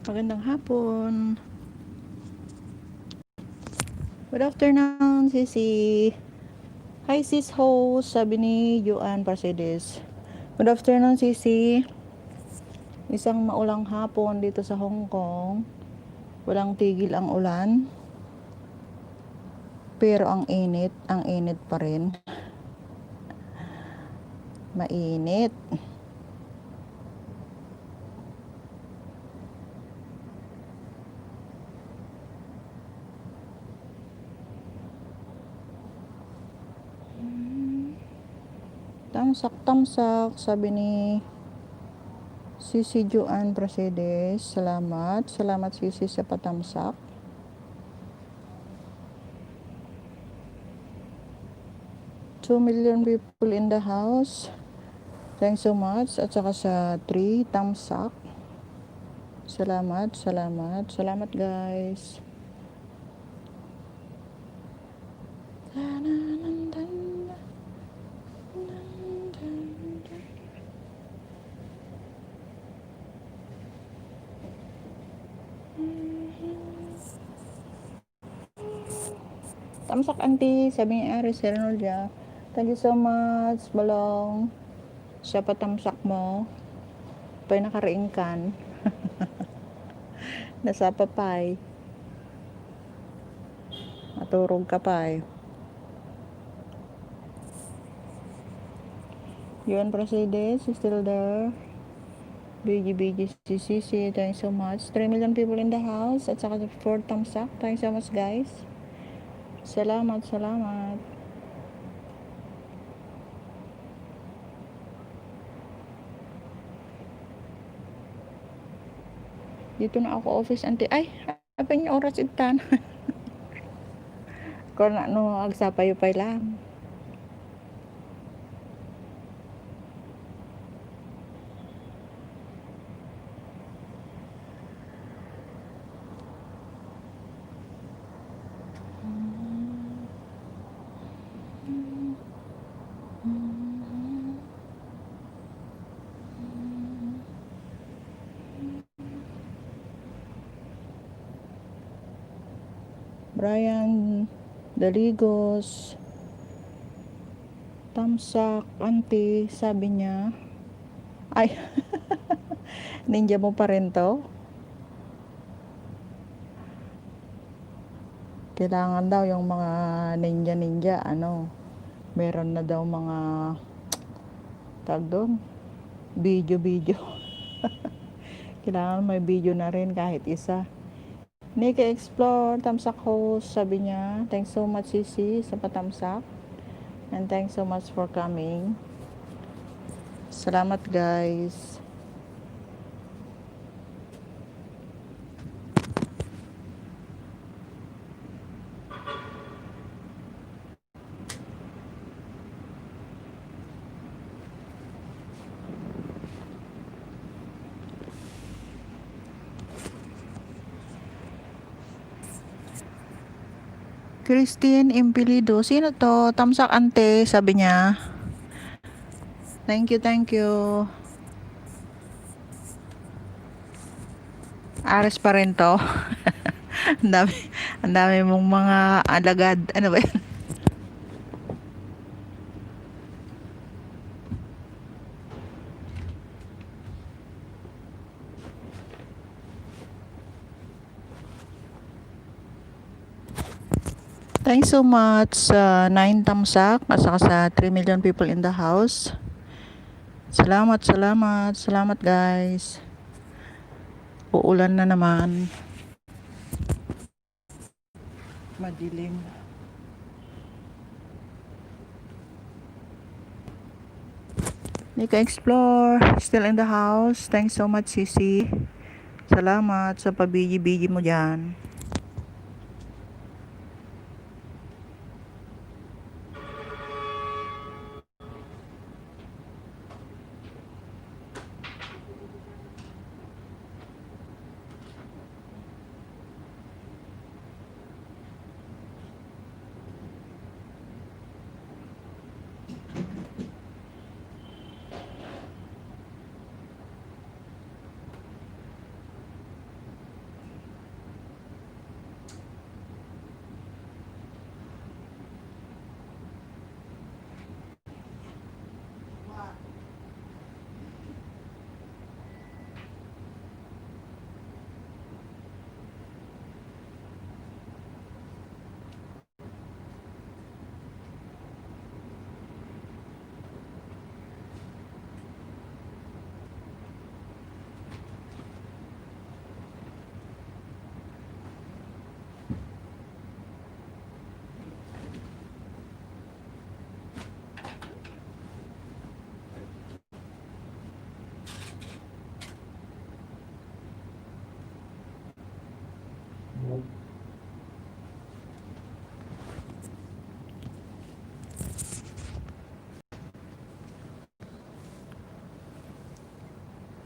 Magandang hapon. Good afternoon, Sisi. Hi, sis host, sabi ni Joanne Parcedes. Good afternoon, Sisi. Isang maulang hapon dito sa Hong Kong. Walang tigil ang ulan. Pero ang init pa rin. Mainit. Tamsak, sabi ni Sisi Joanne Prasedes. Salamat Sisi sa patamsak. Two million people in the house. Thanks so much. At saka sa 3 tamsak. Salamat guys. Tamsak auntie, sabi ni Aris Renoldia. Thank you so much, Balong. Sa patamsak mo. Pa'y nakariingkan. Nasa papay. Maturog ka pa eh. Yuan Prasedes is still there. BG CCC, thanks so much. 3 million people in the house. At saka 4 tamsak. Thanks so much guys. Salamat. Dito na ako office auntie. Ay, apa niyo oras itan. Kung ano, agsapay-upay lang. Brian Daligos, tamsak auntie, sabi niya. Ay, ninja mo pa rin to? Kailangan daw yung mga ninja, meron na daw mga tag doon, video. Kailangan may video na rin kahit isa. Nika Explore, tamsak host, sabi niya. Thanks so much, Sisi, sa patamsak. And thanks so much for coming. Salamat, guys. Christine Impilido. Sino to? Tamsak ante, sabi niya. Thank you. Ares pa rin to. ang dami mong mga alagad. Ano ba yan? Thanks so much sa 9 tamsak at saka sa 3 million people in the house. Salamat guys. Uulan na naman. Madilim. Nika Explore, still in the house. Thanks so much, Sisi. Salamat sa pabigi-bigi mo dyan.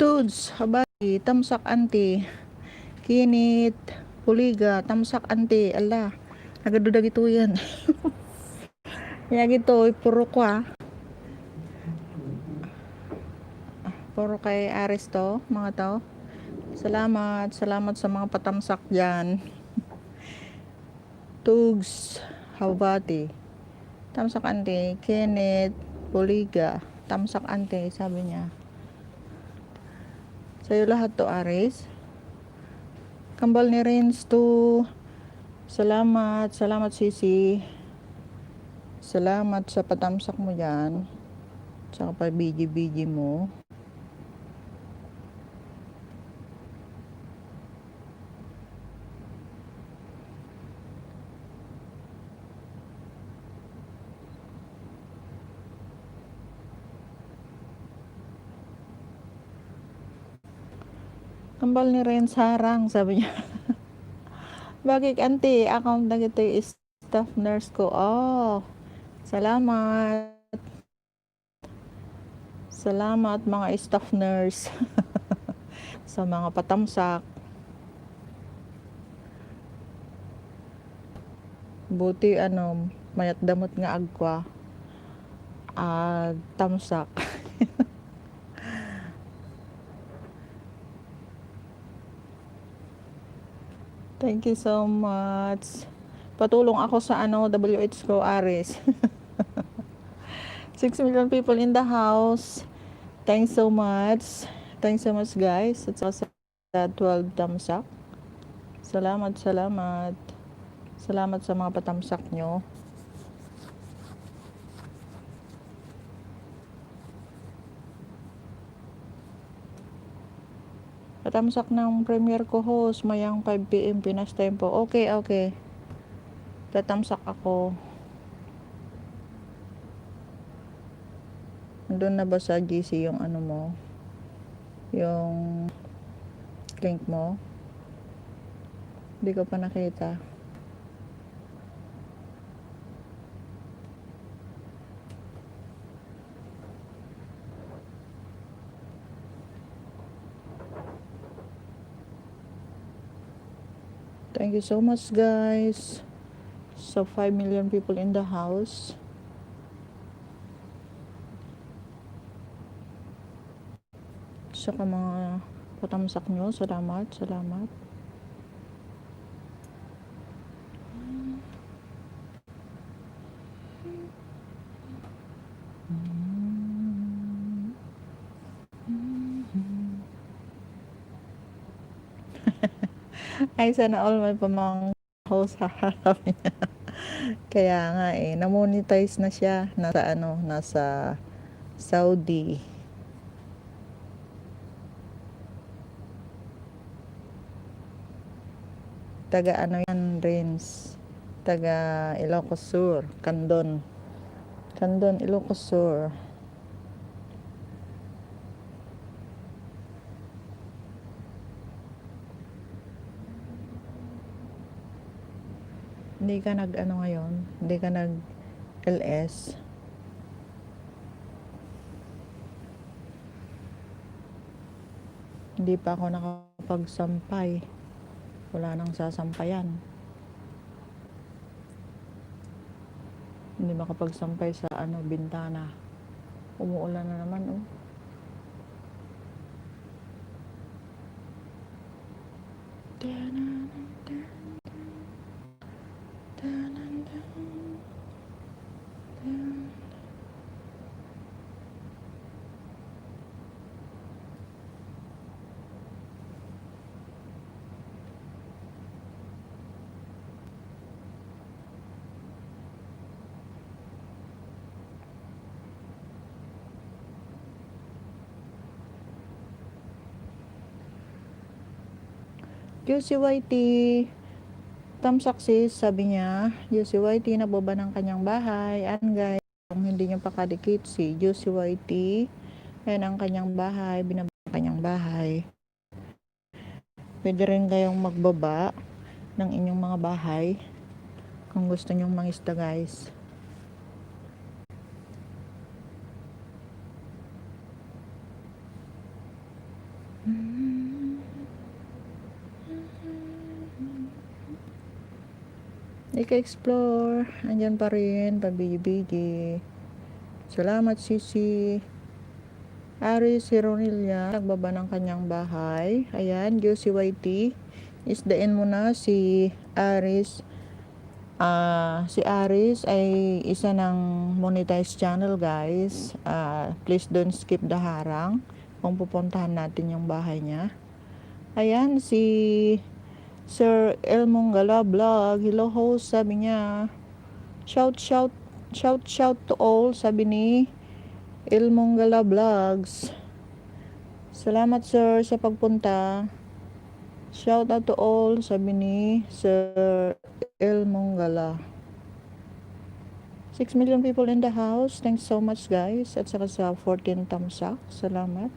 Tudes, habari, tamsak anti, kinit, puliga, tamsak anti, ala, nagadudag ito yan. Yagi to, puro kwa. Puro kay Aris to, mga to. Salamat sa mga patamsak dyan. Tugs, habati, tamsak anti, kinit, puliga, tamsak anti, sabi niya. Sa'yo lahat to, Aris. Kambal ni Renz to. Salamat Sisi. Salamat sa patamsak mo dyan. Tsaka pa biji-biji mo. Kambal ni Renz harang, sabi niya. Bakit auntie? Ako nagito staff nurse ko. Oh, salamat. Salamat mga staff nurse. Sa mga patamsak. Buti mayat damot nga agwa. Tamsak. Thank you so much. Patulong ako sa WH ko, Aris. 6 million people in the house. Thanks so much. Thanks so much, guys. At sa 12 tamsak. Salamat. Salamat sa mga patamsak nyo. Patamsak ng premiere ko host, mayang 5 PM Pinas time po. Okay. Tatamsak ako. Nandun na ba sa GC yung mo? Yung link mo? Hindi ko pa nakita. Thank you so much, guys. So 5 million people in the house. Saka mga patamsak nyo, salamat. Ay, sana all may pamang host harap niya. Kaya nga na-monetize na siya. Nasa Saudi. Taga yan, Renz. Taga Ilocos Sur, Candon, Ilocos Sur. Hindi ka ngayon? Hindi ka LS? Hindi pa ako nakapagsampay. Wala nang sasampayan. Hindi makapagsampay sa bintana. Umuulan na naman, oh. UCYT tamsak sis, sabi niya. UCYT nababa ng kanyang bahay. And guys, kung hindi niyo pa kadikit si UCYT, yan ang kanyang bahay, binaba ang kanyang bahay. Pwede rin kayong magbaba ng inyong mga bahay kung gusto nyong mangisda, guys. Ika Explore, andyan pa rin, pabigi-bigi. Salamat, Sisi. Aris Hironilla, nagbaba ng kanyang bahay. Ayan, Josie YT. Isdain mo na si Aris. Si Aris ay isa ng monetized channel, guys. Please don't skip the harang kung pupuntahan natin yung bahay niya. Ayan, si Sir Elmongala Vlog. Hello host, sabi niya. Shout to all, sabi ni Elmongala Vlogs. Salamat sir sa pagpunta. Shout out to all, sabi ni Sir Elmongala. 6 million people in the house. Thanks so much, guys. At saka sa 14 thumbs up. Salamat.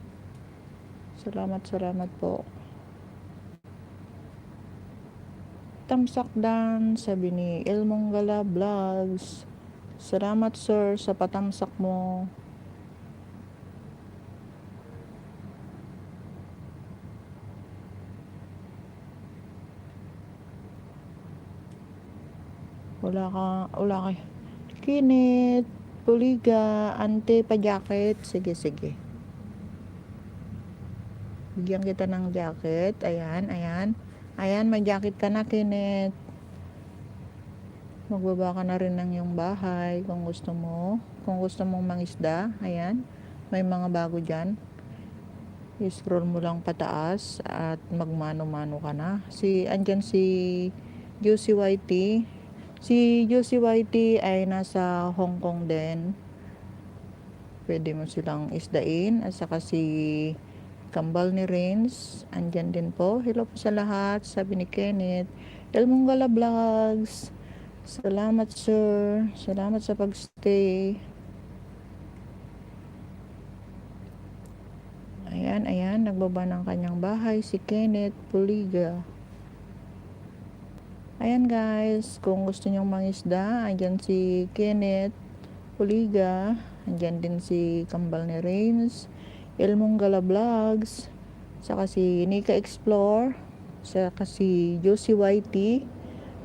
Salamat po. Tamsak dan, sabi ni Elmongala Vlogs. Salamat sir sa patamsak mo. Wala ka. Kinit, Puliga, ante pa jacket. Sige. Bigyan kita ng jacket. Ayan. May jacket ka na, Kinit. Magbaba ka na rin ng iyong bahay kung gusto mo. Kung gusto mong mangisda, ayan. May mga bago dyan. I-scroll mo lang pataas at magmano-mano ka na. Andyan si Josie YT. Si Josie YT ay nasa Hong Kong din. Pwede mo silang isdain. At saka si Kambal ni Rains, andyan din po. Hello po sa lahat, sabi ni Kenneth. Elmongala Vlogs. Salamat sir. Salamat sa pagstay. Ayan, nagbaba ng kanyang bahay si Kenneth Puliga. Ayan guys, kung gusto nyong mangisda, andyan si Kenneth Puliga. Andyan din si Kambal ni Rains, Elmongala Vlogs, saka si Nika Explore, saka si Josie YT,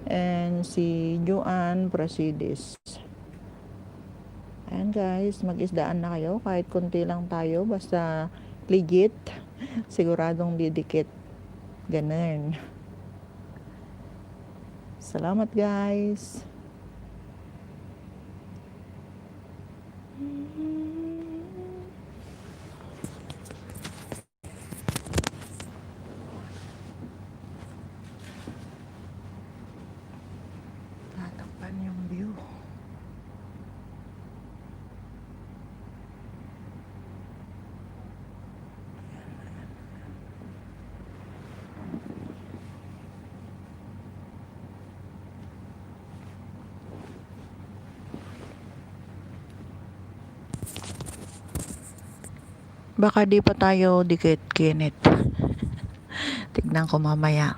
and si Joanne Prasidis. Ayan guys, mag-isdaan na kayo. Kahit konti lang tayo, basta legit, siguradong didikit. Ganun. Salamat guys. Tatakpan yung view. Baka di pa tayo dikit, Kinit. Tignan ko mamaya.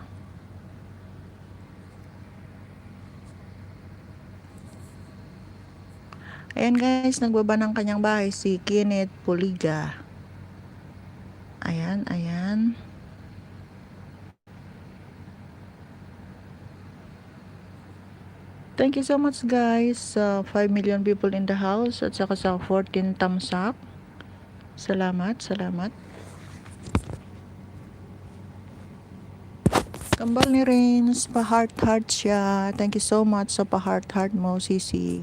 Ayan guys, nagbaba ng kanyang bahay si Kenneth Puliga. Ayan. Thank you so much guys sa 5 million people in the house at saka sa 14 thumbs up. Salamat. Kambal ni Rains, pa-heart siya. Thank you so much sa pa-heart mo, Sisi.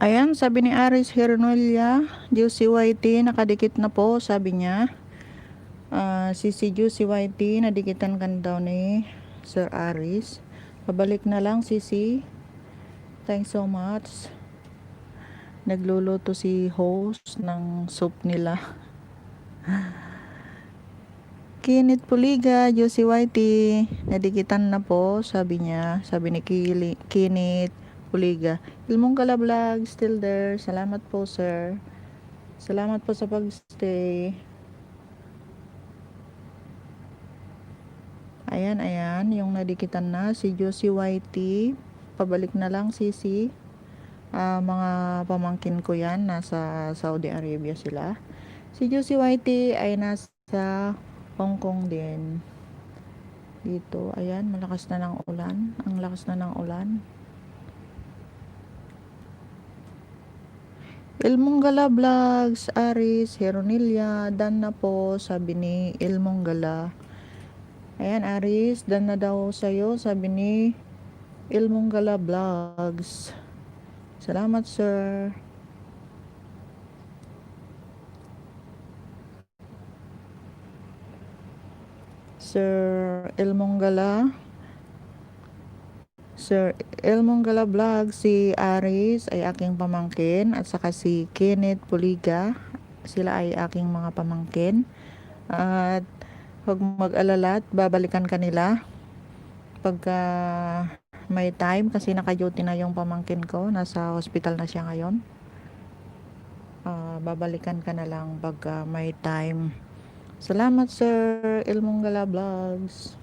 Ayan, sabi ni Aris Hernolia, Juicy YT, nakadikit na po, sabi niya. Si Juicy YT, nadikitan kan daw ni Sir Aris. Pabalik na lang, Sisi. Thanks so much. Nagluluto si host ng soup nila. Kinit Puliga, Juicy YT, nadikitan na po, sabi niya. Sabi ni Kinit Puliga. Ilmong Kala Vlog, still there. Salamat po, sir. Salamat po sa pagstay. Ayan, yung nadikitan na, si Juicy YT. Pabalik na lang, Sisi. Mga pamangkin ko yan, nasa Saudi Arabia sila. Si Juicy YT ay nasa Hong Kong din. Dito, ayan, malakas na ng ulan. Ang lakas na ng ulan. Ilmonggala Vlogs, Aris, Heronilia, dan na po, sabi ni Ilmonggala. Ayan, Aris, dan na daw sa'yo, sabi ni Ilmonggala Vlogs. Salamat, sir. Sir Ilmonggala Vlog, si Aris ay aking pamangkin at saka si Kenneth Puliga, sila ay aking mga pamangkin. At huwag mag-alala at babalikan kanila pagka may time, kasi naka-duty na yung pamangkin ko, nasa hospital na siya ngayon. Babalikan ka na lang pagka may time. Salamat, Sir Ilmonggala Vlogs.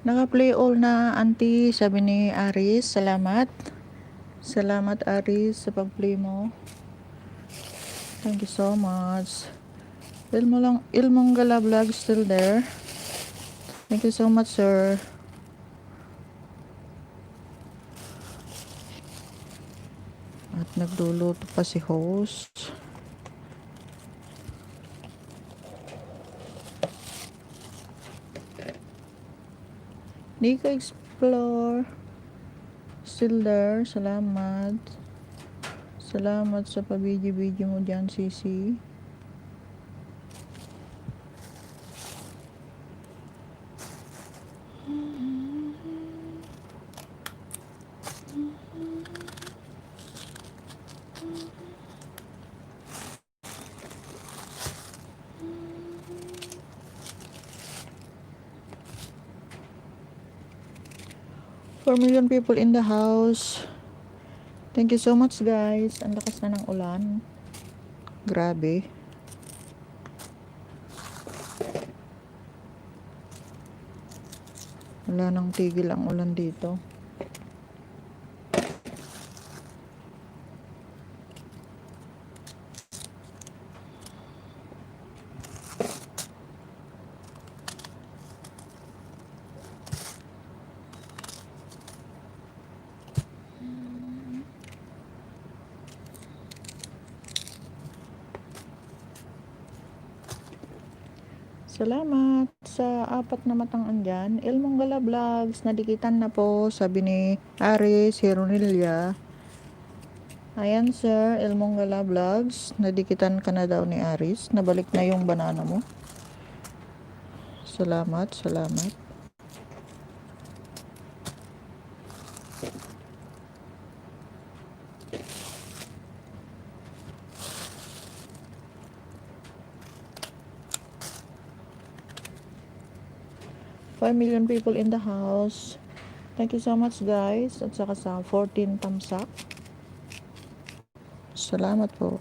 Naka-play all na, auntie, sabi ni Aris. Salamat. Salamat, Aris, sa pag-play mo. Thank you so much. Ilmonggala Vlog still there. Thank you so much, sir. At nagluluto pa si host. Nika Explore still there. Salamat. Salamat sa pabidyo-video mo dyan, Sisi. Four million people in the house. Thank you so much, guys. Ang lakas na ng ulan. Grabe. Wala nang tigil ang ulan dito. Salamat sa 4 na matang andyan. Elmong Gala Vlogs, nadikitan na po, sabi ni Aris Hironilla. Ayan sir, Elmong Gala Vlogs, nadikitan ka na daw ni Aris. Nabalik na yung banana mo. Salamat, salamat. Five million people in the house. Thank you so much guys. At saka sa 14 thumbs up. Salamat po.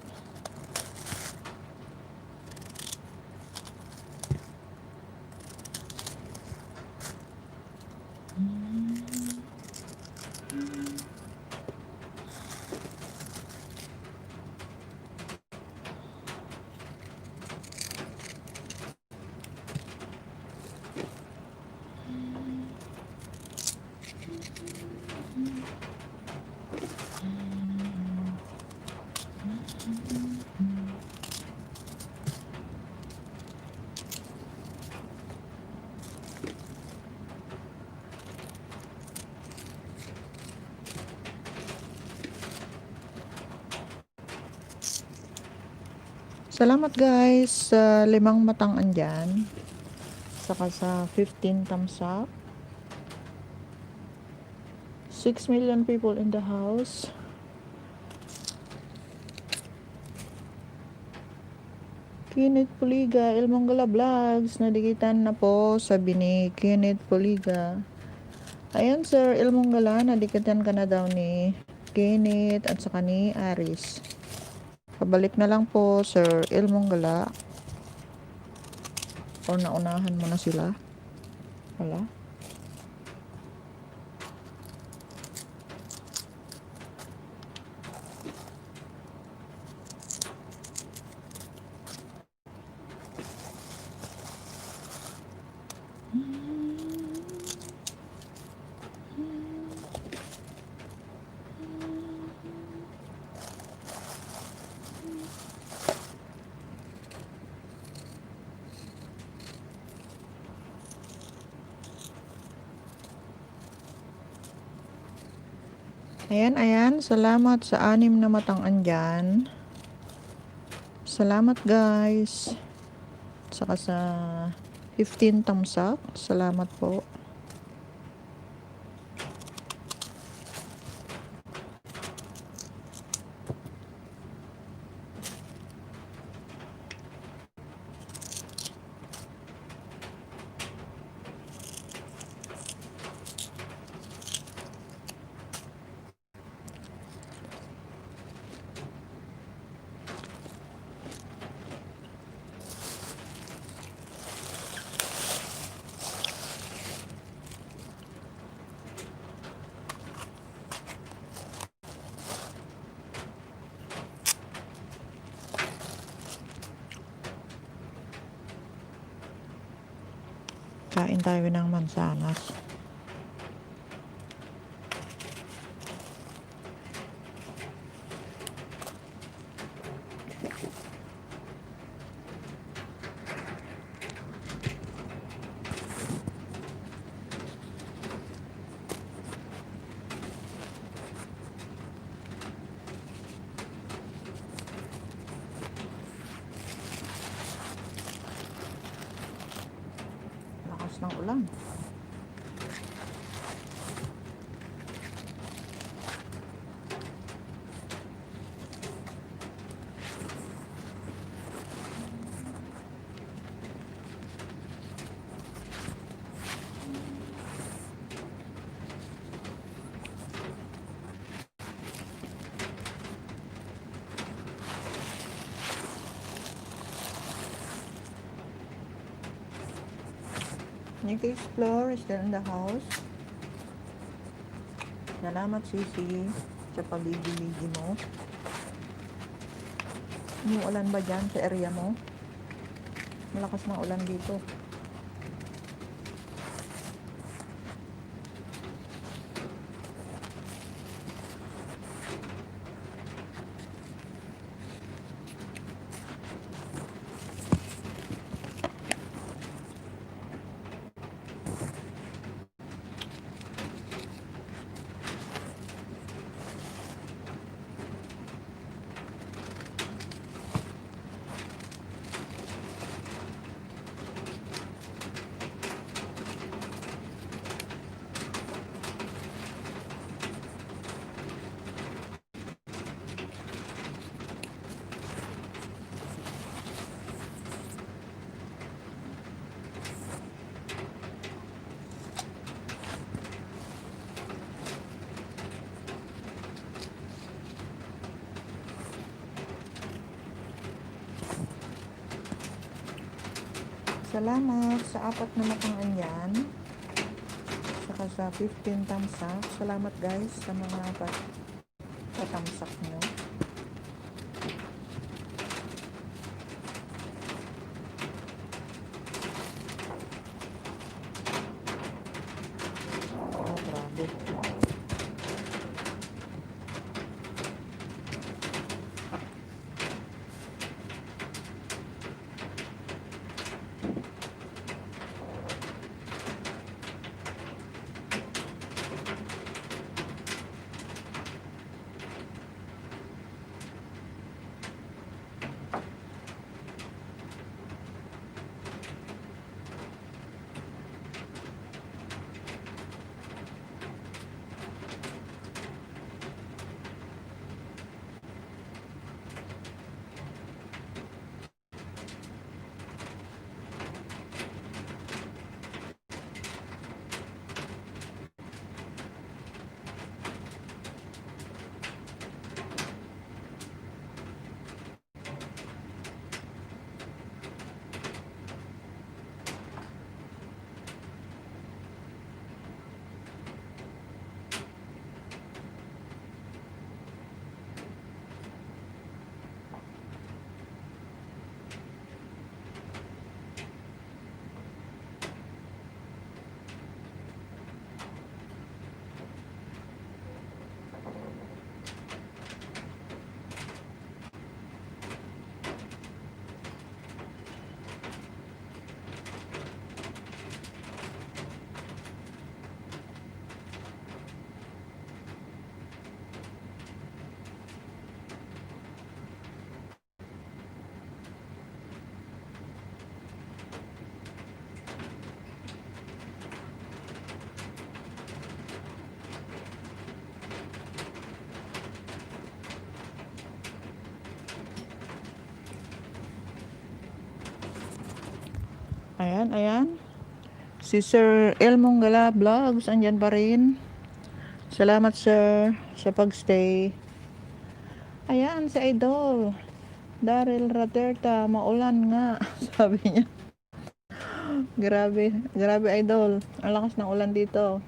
Salamat guys sa 5 matang andyan. Saka sa 15 thumbs up. 6 million people in the house. Kenneth Puliga, Elmong Gala Vlogs, nadikitan na po, sabi ni Kenneth Puliga. Ayan sir, Elmong Gala, nadikitan ka na daw ni Kenneth at saka ni Aris. Pabalik na lang po sir, Elmong Gala. O naunahan mo na sila. Wala. Ayan, salamat sa 6 na matang andyan. Salamat guys. Saka sa 15 thumbs up. Salamat po. Kain tayo ng mansanas. Lakas ng ulan. Nikki Explore is still in the house. Salamat Sisi sa pagigiligi mo. Yung ulan ba dyan sa area mo? Malakas ng ulan dito. Salamat sa 4 na matang anyan. Saka sa 15 thumbs up. Salamat guys sa mga patamsak nyo. Oh, grabe. Ayan, ayan. Si Sir Elmong Gala Vlogs, andyan pa rin. Salamat sir sa pagstay. Ayan, si Idol. Daryl Raterta, maulan nga. Sabi niya. Grabe, grabe Idol. Ang lakas ng ulan dito.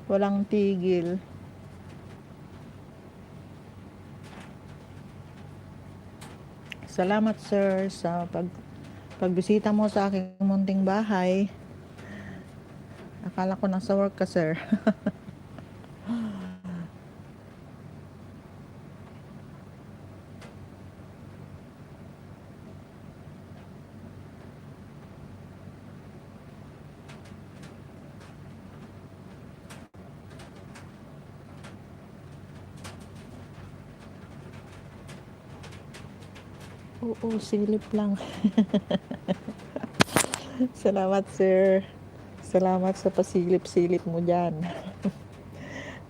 Walang tigil. Salamat sir sa pagbisita mo sa aking munting bahay. Akala ko nasa work ka sir. Oo, silip lang. Salamat sir. Salamat sa pasilip-silip mo dyan.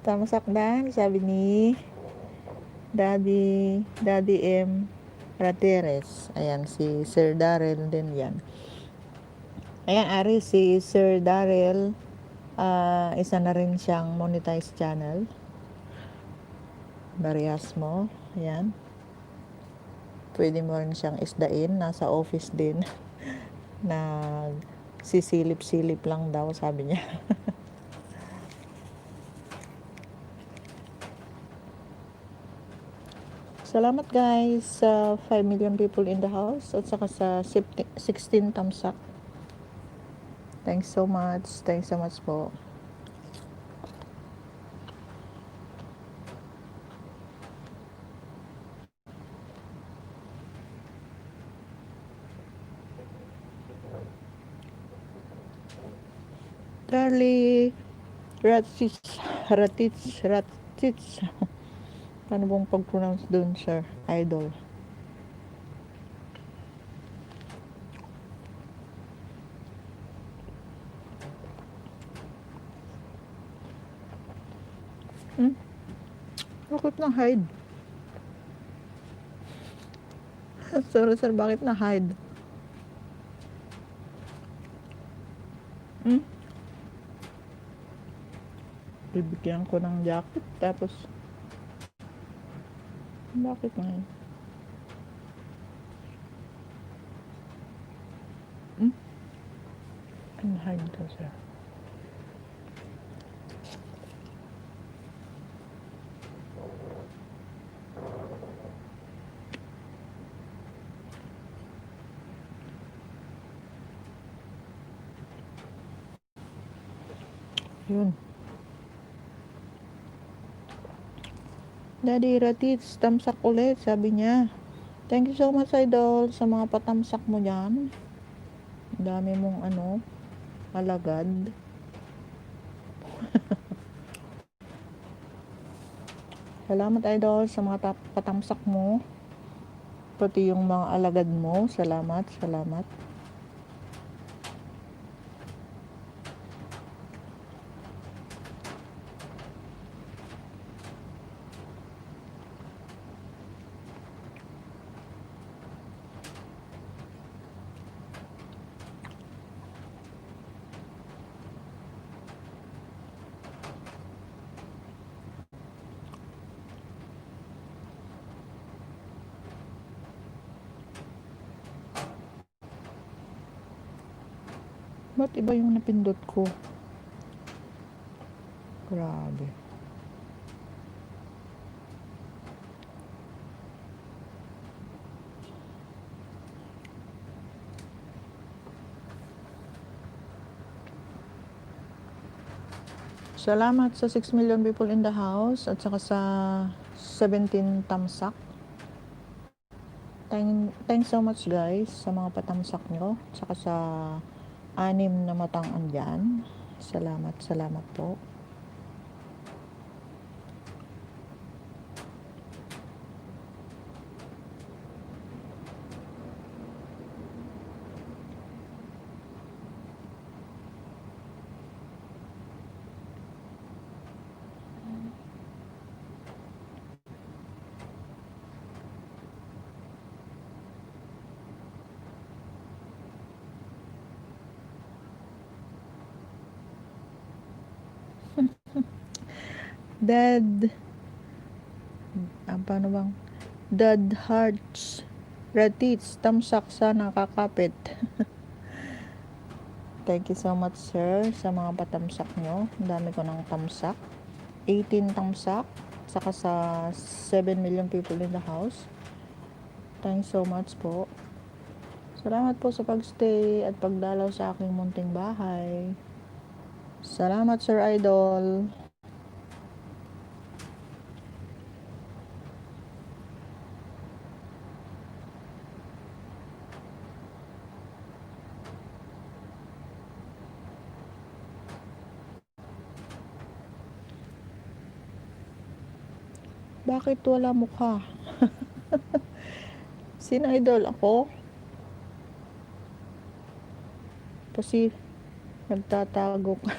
Tama sakdan, sabi ni Daddy M. Rateres. Ayan, si Sir Daryl din yan. Ayan, Ari, si Sir Daryl, isa na rin siyang monetized channel. Barihas mo. Ayan. Pwede mo rin siyang isdain. Nasa office din. Sisilip-silip lang daw, sabi niya. Salamat guys sa 5 million people in the house at saka sa 16 thumbs up. Thanks so much. Thanks so much po. Darly Ratich. Paano bang pag-pronounce dun, sir? Idol. Bakit na-hide? Sorry sir, bakit na-hide? Bibigyan ko ng jacket, tapos bakit ngayon? Unhide to, sir. Yun. Daddy Ratits, tamsak ulit, sabi niya. Thank you so much, idol, sa mga patamsak mo dyan. Dami mong alagad. Salamat, idol, sa mga patamsak mo. Pati yung mga alagad mo. Salamat, salamat. Ba't iba yung napindot ko? Grabe. Salamat sa 6 million people in the house at saka sa 17 tamsak. Thanks so much, guys, sa mga patamsak nyo. Saka sa 6 na matang andyan. Salamat, salamat po. Paano bang? Dead hearts. Ratits, tamsak sa nakakapit. Thank you so much, sir, sa mga patamsak nyo. Ang dami ko ng tamsak. 18 tamsak. Saka sa 7 million people in the house. Thanks so much po. Salamat po sa pagstay at pagdalaw sa aking munting bahay. Salamat, Sir Idol. Bakit wala mukha? Sino, Idol? Ako? Kasi nagtatago ka.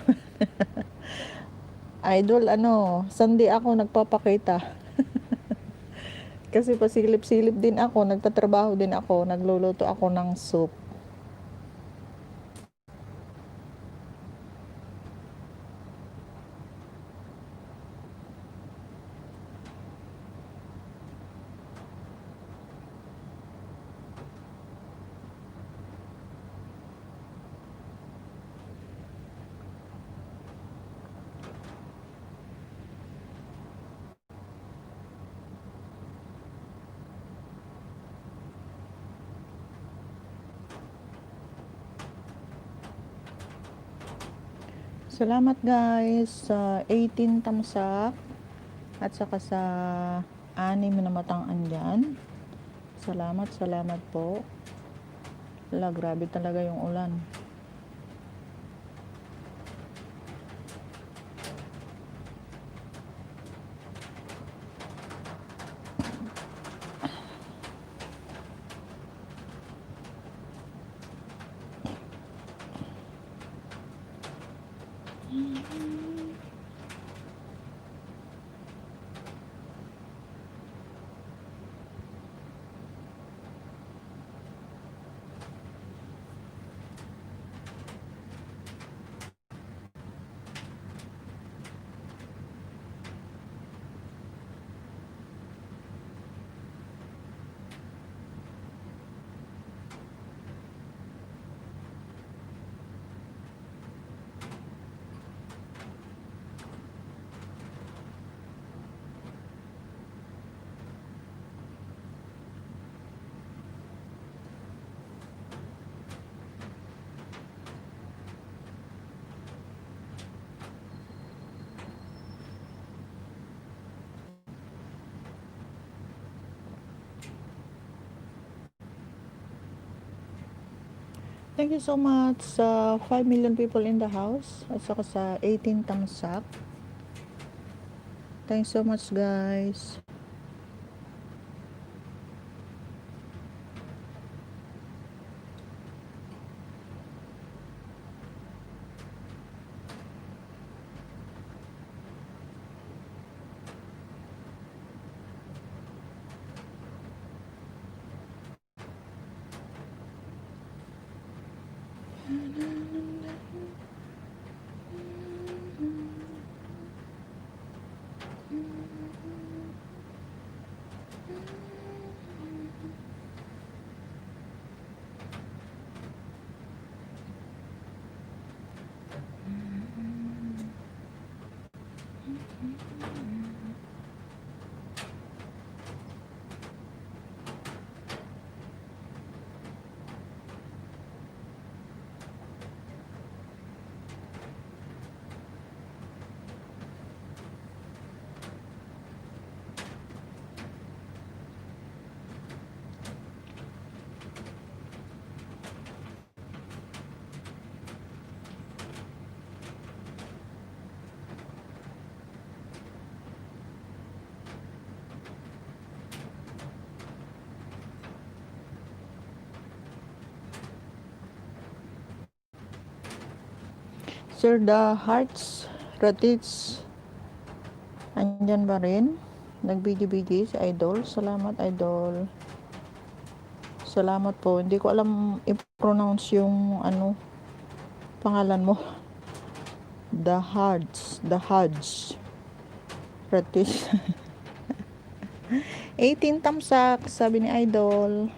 Idol, sandi ako nagpapakita. Kasi pasilip-silip din ako, nagtatrabaho din ako, nagluluto ako ng soup. Salamat, guys, sa 18 tamsak at saka sa 6 na matang andyan. Salamat, salamat po. Wala, grabe talaga yung ulan. Thank you so much sa 5 million people in the house at saka sa 18 tamsak. Thanks so much guys. Sir the Hearts Ratits, andyan ba rin? Nagbidyo-bidyo si Idol. Salamat Idol. Salamat po. Hindi ko alam i-pronounce yung pangalan mo. The Hearts Ratits. 18 tamsak, sabi ni Idol.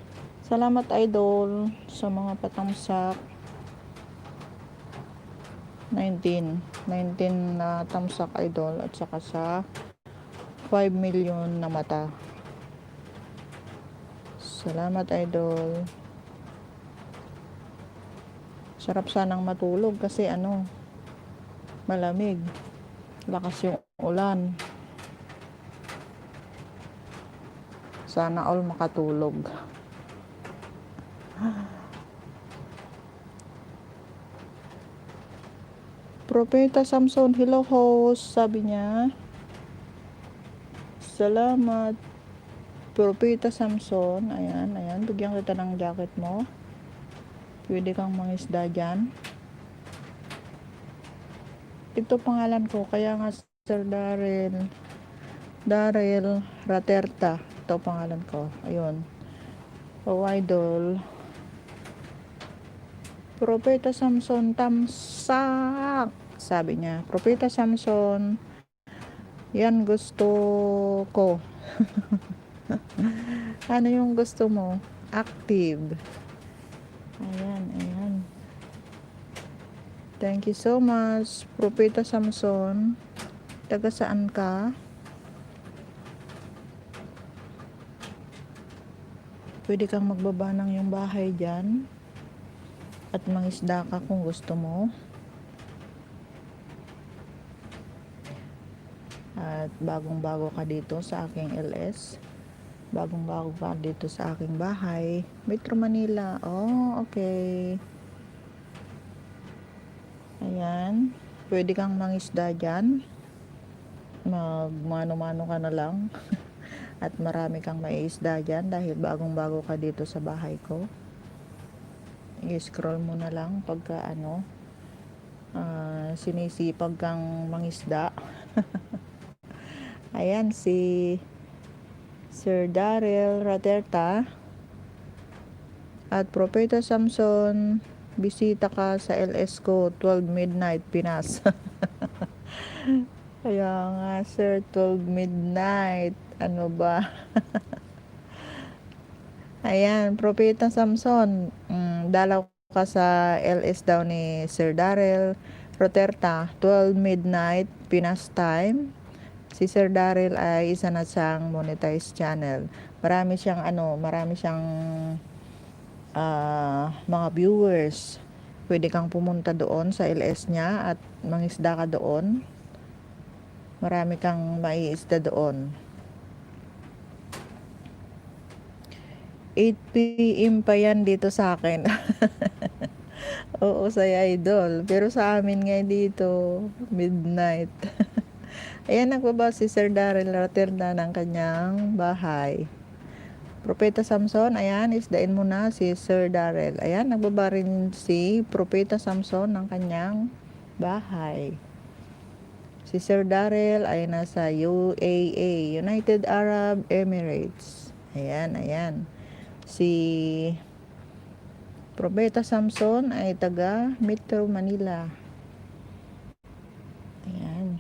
Salamat Idol sa mga patamsak. 19 na tamsak Idol at saka sa 5 million na mata. Salamat Idol. Sarap sanang matulog kasi malamig. Lakas yung ulan. Sana all makatulog. Propeta Samson, hello host, sabi niya. Salamat. Propeta Samson, ayan, bigyan kita ng jacket mo. Pwede kang mangisda dyan. Ito pangalan ko, kaya nga Sir Daryl Raterta. Ito pangalan ko, ayun. Oh Idol. Propeta Samson, tamsak, sabi niya. Propeta Samson, yan gusto ko. Ano yung gusto mo? Active. Ayan. Thank you so much, Propeta Samson. Taga saan ka? Pwede kang magbaba ng yung bahay dyan. At mangisda ka kung gusto mo. At bagong-bago ka dito sa aking LS. Bagong-bago ka dito sa aking bahay. Metro Manila. Oh, okay. Ayan. Pwede kang mangisda dyan. Magmano-mano ka na lang. At marami kang maiisda dyan dahil bagong-bago ka dito sa bahay ko. I-scroll mo na lang pagka sinisipag kang mangisda. Ayan si Sir Daryl Raterta at Propeta Samson, bisita ka sa LS ko 12 midnight Pinas. Kaya nga Sir, 12 midnight, ano ba? Ayan, Propeta Samson, dalaw ka sa LS daw ni Sir Daryl Roterta, 12 midnight Pinas time. Si Sir Daryl ay isa na siyang monetized channel. Marami siyang mga viewers. Pwede kang pumunta doon sa LS niya at mangisda ka doon. Marami kang maiisda doon. 8 PM pa yan dito sa akin. Oo, saya idol. Pero sa amin ngayon dito, midnight. Ayan, nagbaba si Sir Darrell Raterna ng kanyang bahay. Propeta Samson, ayan, isdain mo na si Sir Darrell. Ayan, nagbaba rin si Propeta Samson ng kanyang bahay. Si Sir Darrell ay nasa UAE, United Arab Emirates. Ayan, ayan. Si Propeta Samson ay taga Metro Manila. Ayan.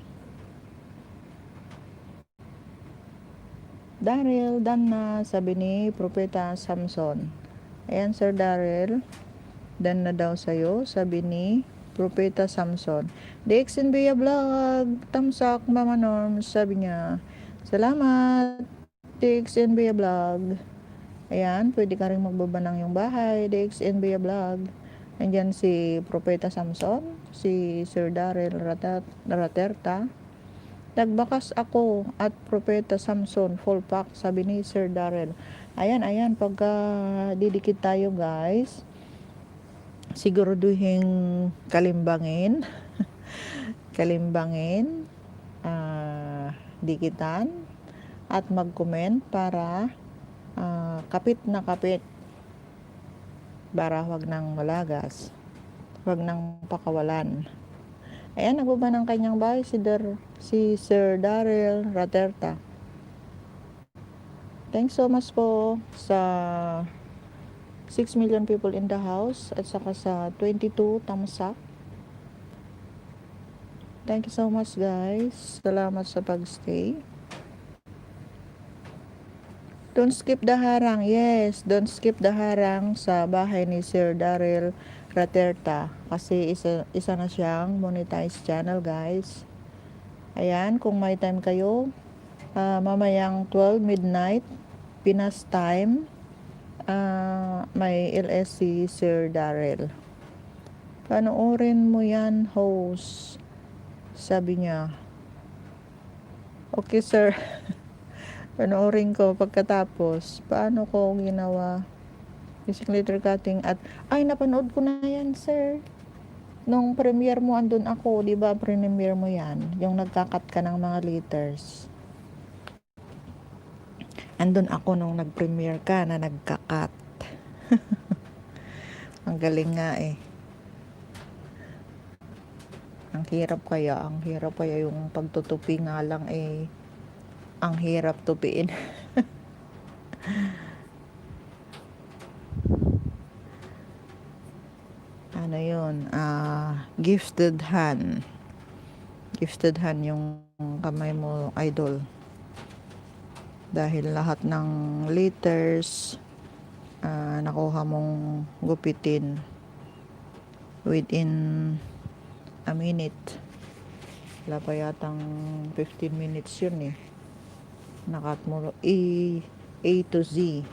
Darrell, done na, sabi ni Propeta Samson. Ayan, Sir Darrell, done na daw sa'yo, sabi ni Propeta Samson. Dex and Bea Vlog, tamsak, Mama Norm, sabi niya. Salamat, Dex and Bea Vlog. Ayan, pwede ka rin magbaba ng yung bahay, Dex and Bea Vlog. Andyan si Propeta Samson, si Sir Darrell Raterta. Nagbakas ako at Propeta Samson, full pack, sabi ni Sir Darrell. Ayan, ayan, pagka didikit tayo guys, siguraduhin kalimbangin, kalimbangin, dikitan, at mag-comment para kapit na kapit, para wag nang malagas, wag nang pakawalan. Ayan, nagbaba ng kanyang bahay si Sir Darrell Raterta. Thanks so much po sa 6 million people in the house at saka sa 22 thumbs up. Thank you so much guys. Salamat sa pagstay. Don't skip the harang. Yes, don't skip the harang sa bahay ni Sir Darrell Raterta kasi isa na siyang monetized channel guys. Ayan, kung may time kayo, mamayang 12 midnight Pinas time, may LS si Sir Darrell. Panoorin mo yan, host, sabi niya. Okay sir. Panoorin ko pagkatapos. Paano ko ginawa? Using letter cutting at ay napanood ko na yan sir. Nung premiere mo andun ako, di ba premiere mo yan? Yung nagkakat ka ng mga letters. Andun ako nung nag-premiere ka na nagkakat. Ang galing nga eh. Ang hirap kaya yung pagtutupi nga lang eh. Ang hirap tupiin. Ano yun? Gifted hand. Gifted hand yung kamay mo, idol. Dahil lahat ng letters nakuha mong gupitin within a minute. Wala pa yatang 15 minutes yun eh. Nakat mo A to Z.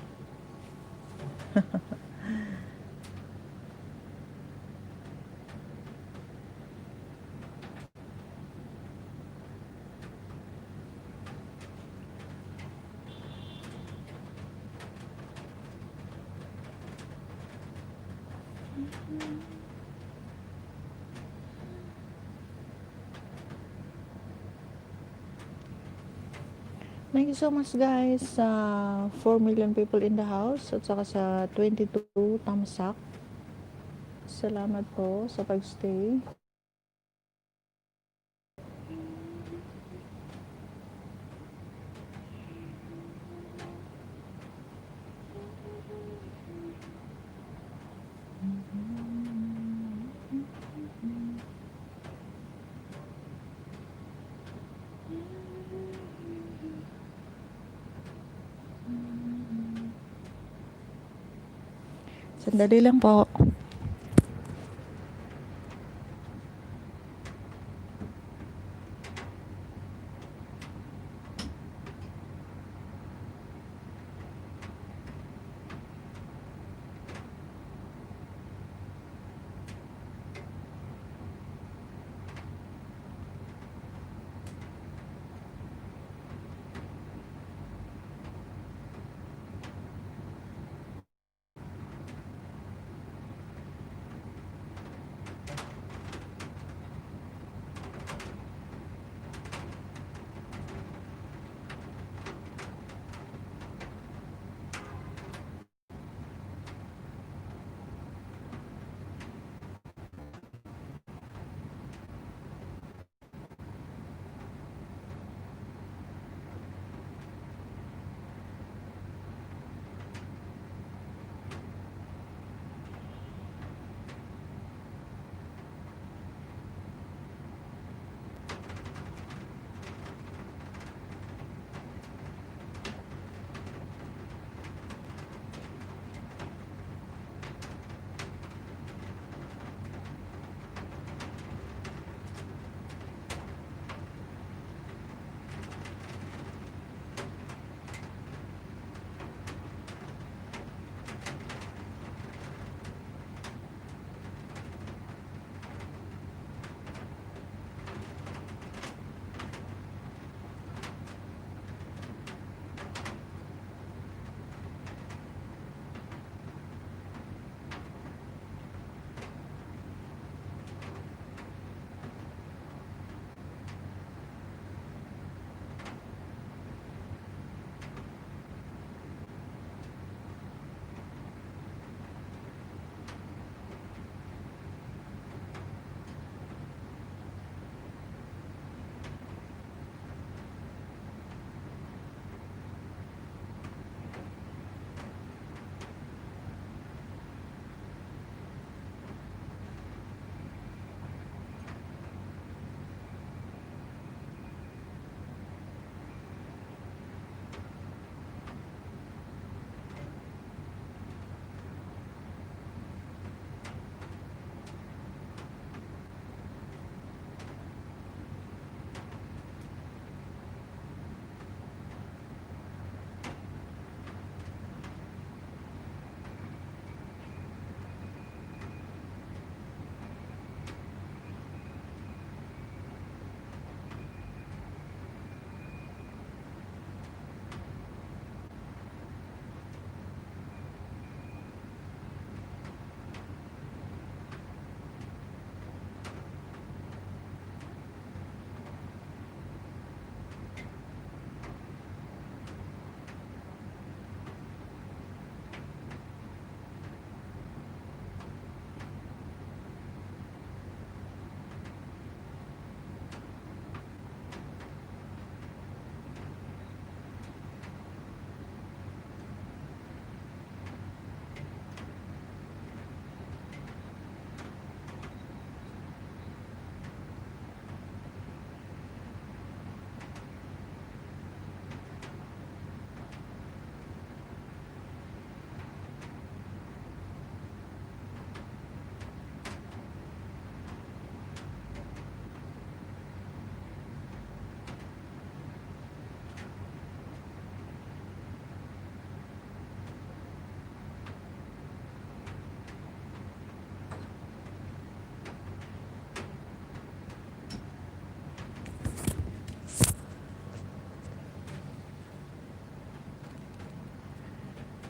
Thank you so much guys sa 4 million people in the house at saka sa 22 thumbs up. Salamat po sa pagstay. Sandali lang po.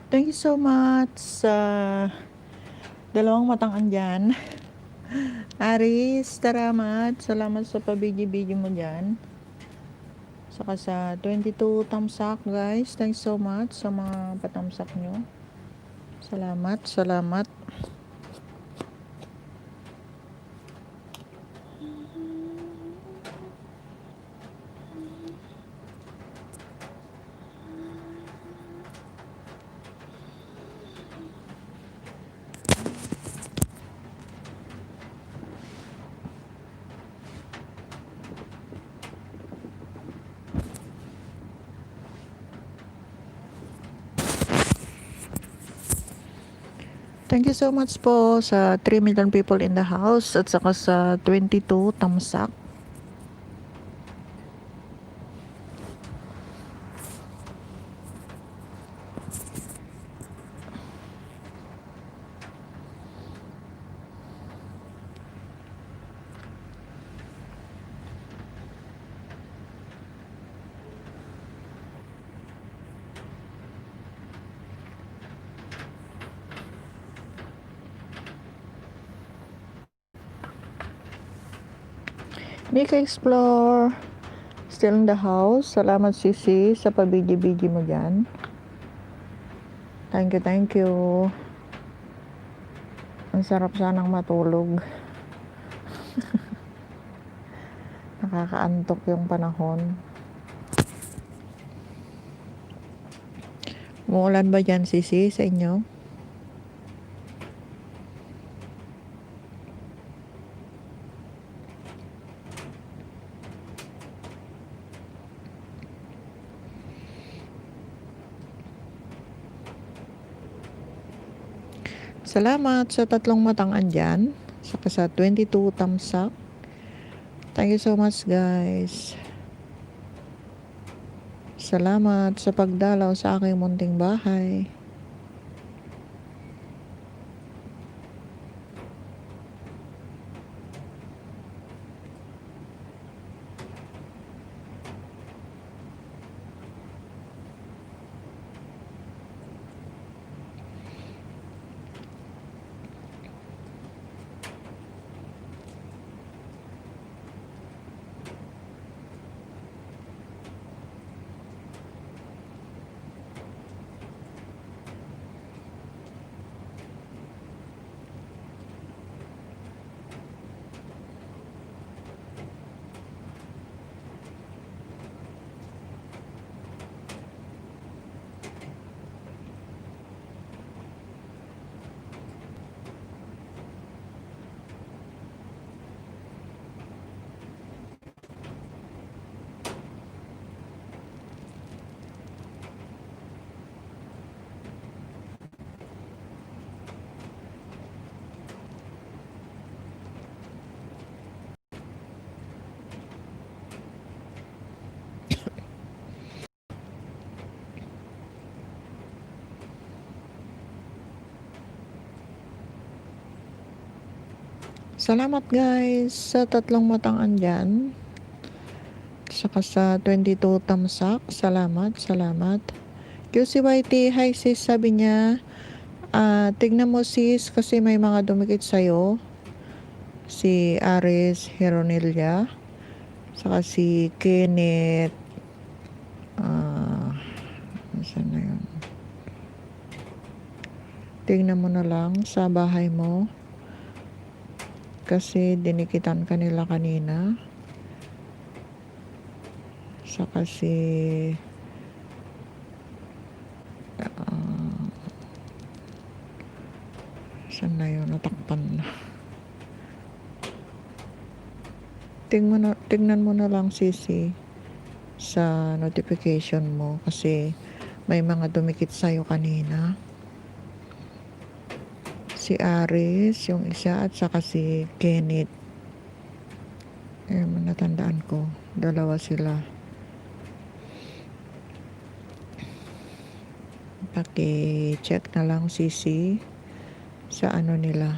Thank you so much sa dalawang matang andyan. Aris, salamat sa pabidyo-bidyo mo dyan. Saka sa 22 tamsak guys, thanks so much sa mga patamsak nyo. Salamat. Thank you so much po sa 3 million people in the house at saka sa 22 tamsak. Nika Explore, still in the house. Salamat Sisi sa pabidyo-bidyo mo dyan. Thank you. Ang sarap sanang matulog. Nakakaantok yung panahon. Umuulan ba dyan Sisi sa inyo? Salamat sa tatlong matang andyan. Saka sa 22 tamsak. Thank you so much guys. Salamat sa pagdalaw sa aking munting bahay. Salamat guys sa tatlong matang andyan. Saka sa 22 tamsak. Salamat. QCYT, hi sis, sabi niya, tignan mo sis kasi may mga dumikit sa'yo. Si Aris Heronilia. Saka si Kenneth. Saan na yun? Tignan mo na lang sa bahay mo. Kasi dinikitan kanila kanina. Saka si saan na yun? Natakpan na. Tignan mo na lang Sisi sa notification mo kasi may mga dumikit sa'yo kanina. Si Aris, yung isa, at saka si Kenneth. Natandaan ko. Dalawa sila. Paki-check na lang Sisi sa ano nila.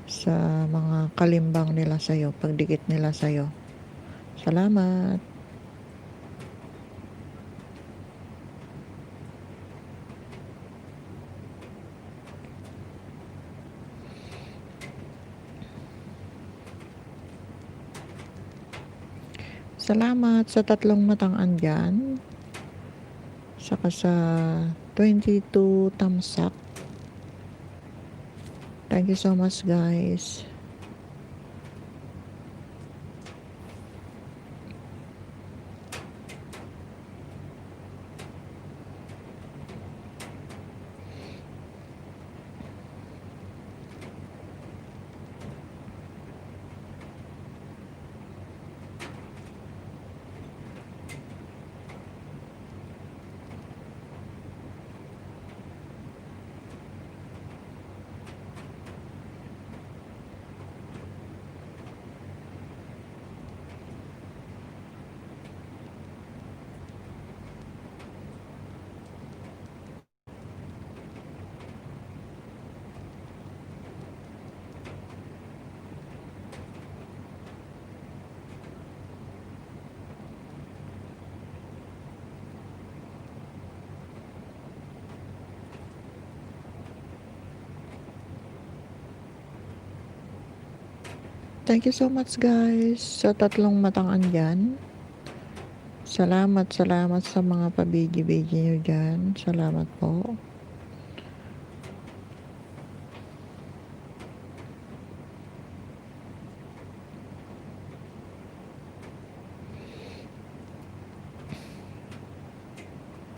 Sa mga kalimbang nila sa'yo. Pagdikit nila sa'yo. Salamat. Salamat sa tatlong matang andyan. Saka sa 22 tamsak. Thank you so much, guys. Thank you so much, guys, sa tatlong matang andyan. Salamat sa mga pabigi-bigi nyo dyan. Salamat po.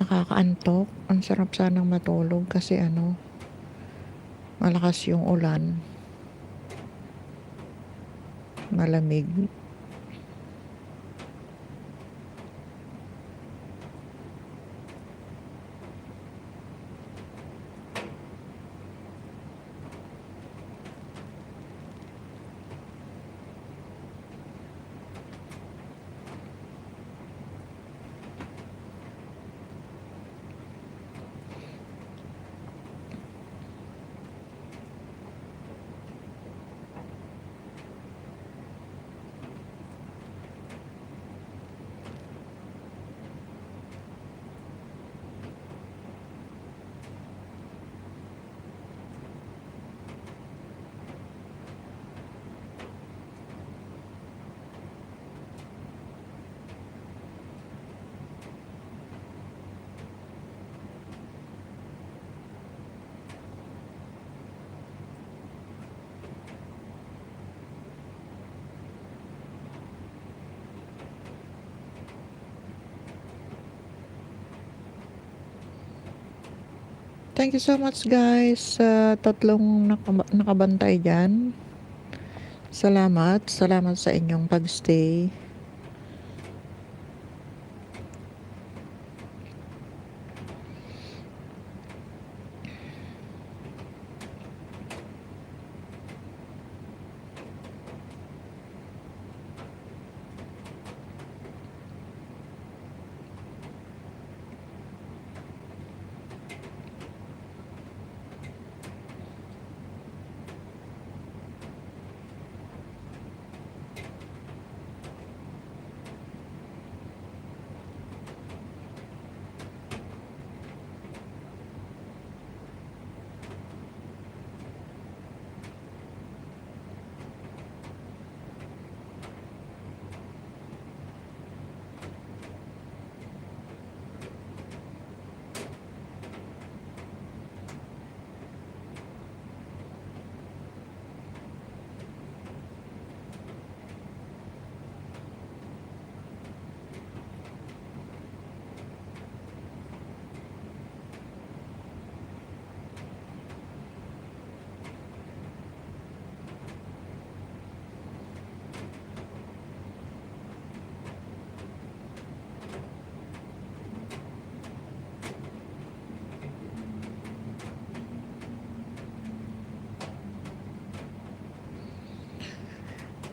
Nakakaantok. Ang sarap sanang matulog kasi malakas yung ulan. Malamig. Thank you so much, guys, sa tatlong nakabantay dyan. Salamat sa inyong pagstay.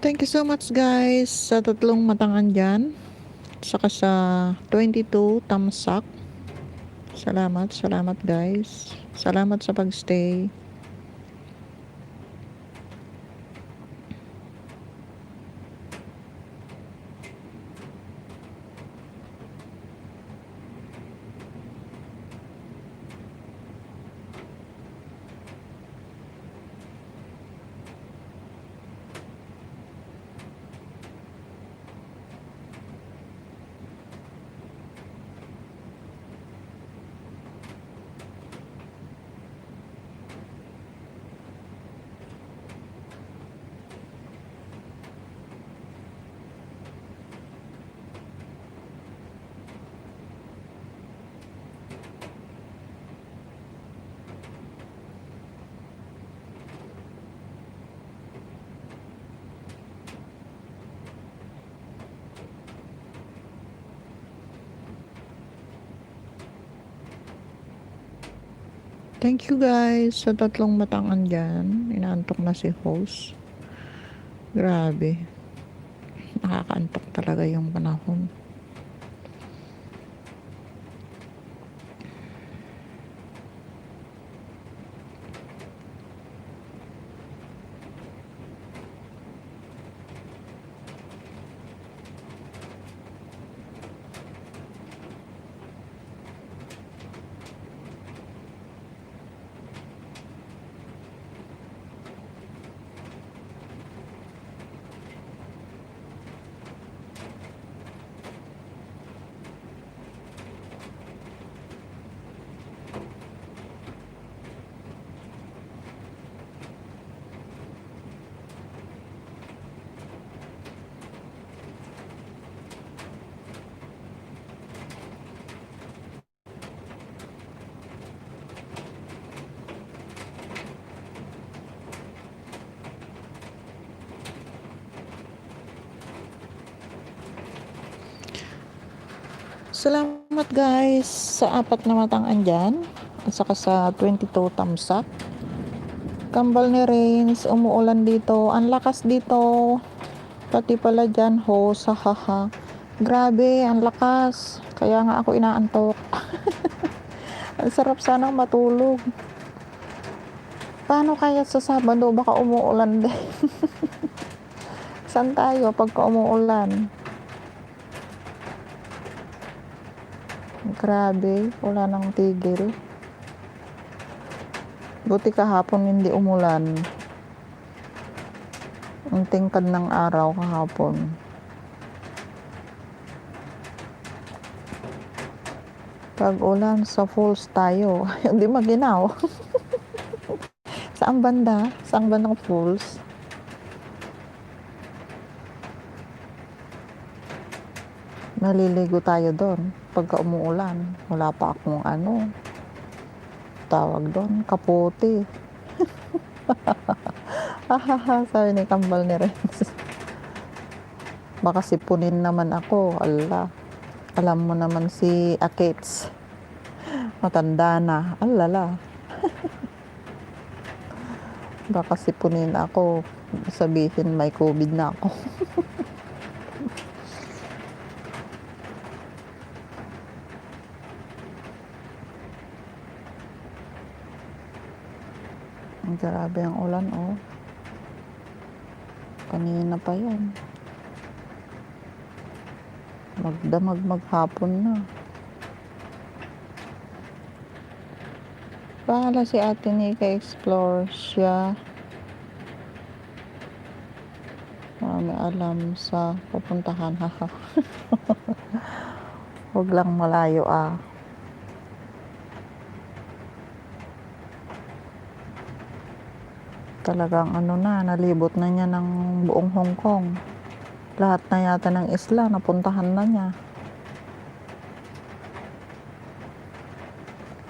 Thank you so much, guys, sa tatlong matangan dyan. Saka sa 22 tamsak. Salamat, guys. Salamat sa pagstay. Thank you guys sa tatlong matangan dyan. Inaantok na si host. Grabe. Nakakaantok talaga yung panahon. Salamat guys sa 4 na matang andyan at saka sa 22 thumbs up. Kambal ni Rains, umuulan dito. Ang lakas dito. Pati pala dyan, host, hahaha. Grabe, ang lakas. Kaya nga ako inaantok. Ang sarap sanang matulog. Paano kaya sa Sabado? Baka umuulan din. Saan tayo pagka umuulan? Grabe, wala nang tigil. Buti kahapon hindi umulan. Ang tingkad ng araw kahapon. Pag ulan sa falls tayo, hindi maginaw. Saan banda? Saan bandang falls? Maliligo tayo doon pagka umuulan. Wala pa akong tawag doon, kapote. Hahaha, sabi ni Kambal ni Renz. Baka sipunin naman ako. Ala, alam mo naman si Akets. Matanda na. Alala. Baka sipunin ako. Sabihin may COVID na ako. Grabe ang ulan, oh. Kanina pa yan. Magdamag maghapon na. Pahala si Ate Nika explore siya. Marami alam sa pupuntahan. Haha. Huwag lang malayo Talagang nalibot na niya ng buong Hong Kong. Lahat na yata ng isla, napuntahan na niya.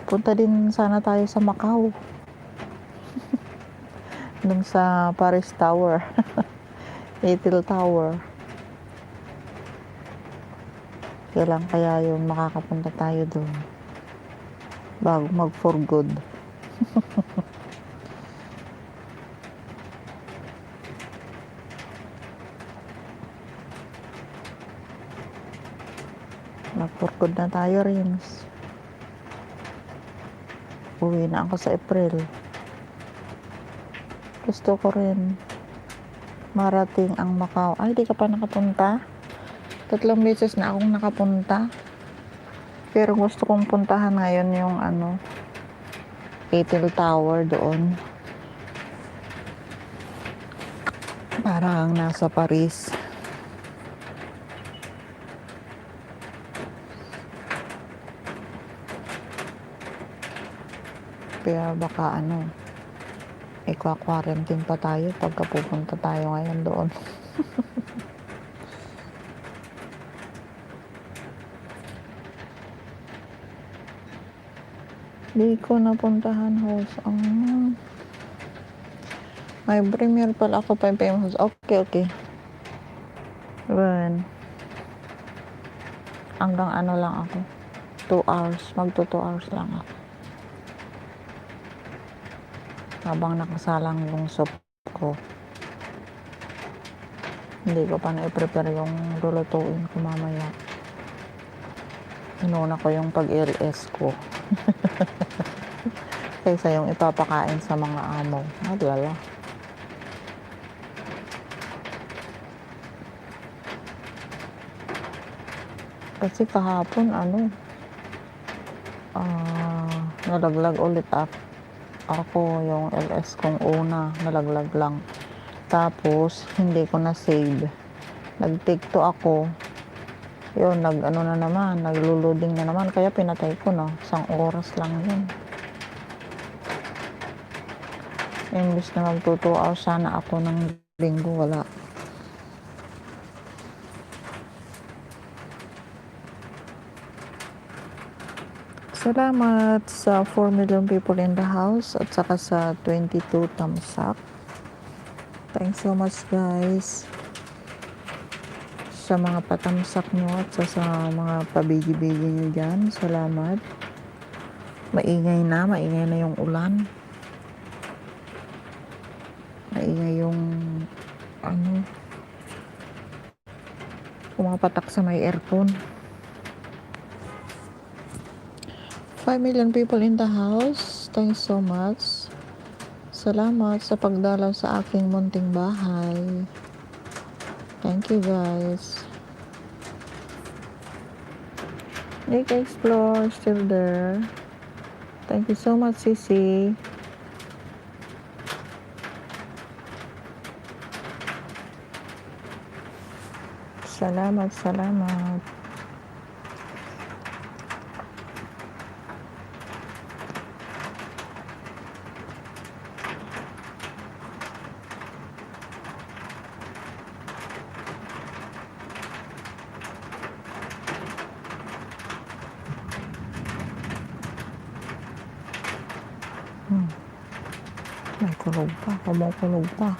Punta din sana tayo sa Macau. Dun sa Paris Tower. Eiffel Tower. Kailan kaya yun makakapunta tayo doon bago mag for good. Mag-for-good na tayo, Rims. Uwi na ako sa April. Gusto ko rin marating ang Macau. Ay, di ka pa nakapunta? 3 beses na akong nakapunta. Pero gusto kong puntahan ngayon yung Eiffel Tower doon. Parang nasa Paris. Kaya baka ikwa-quarantine pa tayo pagka pupunta tayo ngayon doon. Di ko napuntahan host. May premiere pala ako pa yung host. Okay. Well, hanggang lang ako. 2 hours. Magto 2 hours lang ako. habang nakasalang yung soup ko. Hindi ko pa na-prepare yung lulutuin ko mamaya. Inuna ko yung pag-LS ko. Kaysa yung ipapakain sa mga amo. Lala. Kasi kahapon nalaglag ulit ako yung LS kong una. Nalaglag lang. Tapos, hindi ko na save. Nag-take 2 ako. Yun, nagluluding na naman. Kaya pinatay ko na. 1 oras lang yun. Imbis na mag-2 hours sana ako ng linggo, wala. Salamat sa 4 million people in the house at saka sa 22 thumbs up. Thanks so much guys sa mga patamsak nyo at sa mga pabigi-bigi nyo dyan. Salamat. Maingay na yung ulan. Maingay yung pumapatak sa may aircon. 5 million people in the house. Thanks so much. Salamat sa pagdalaw sa aking munting bahay. Thank you guys. Nick Explore still there. Thank you so much, Sisi. Salamat. May kulog pa. Kumukulog pa.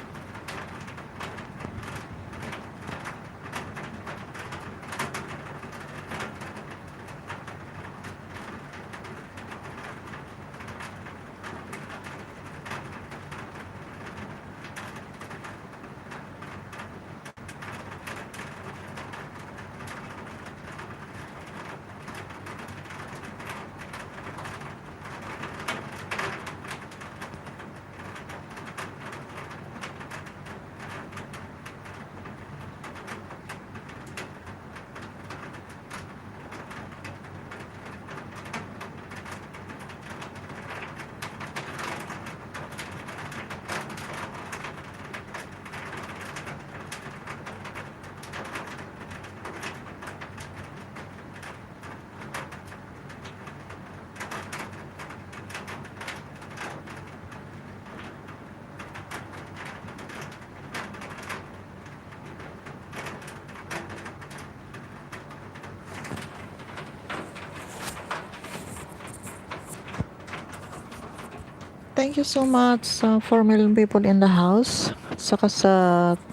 Thank you so much sa 4 million people in the house. Saka sa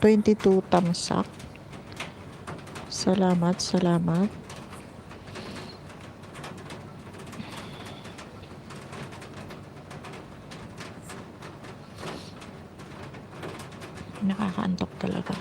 22 thumbs up. Salamat. Nakakaantok talaga.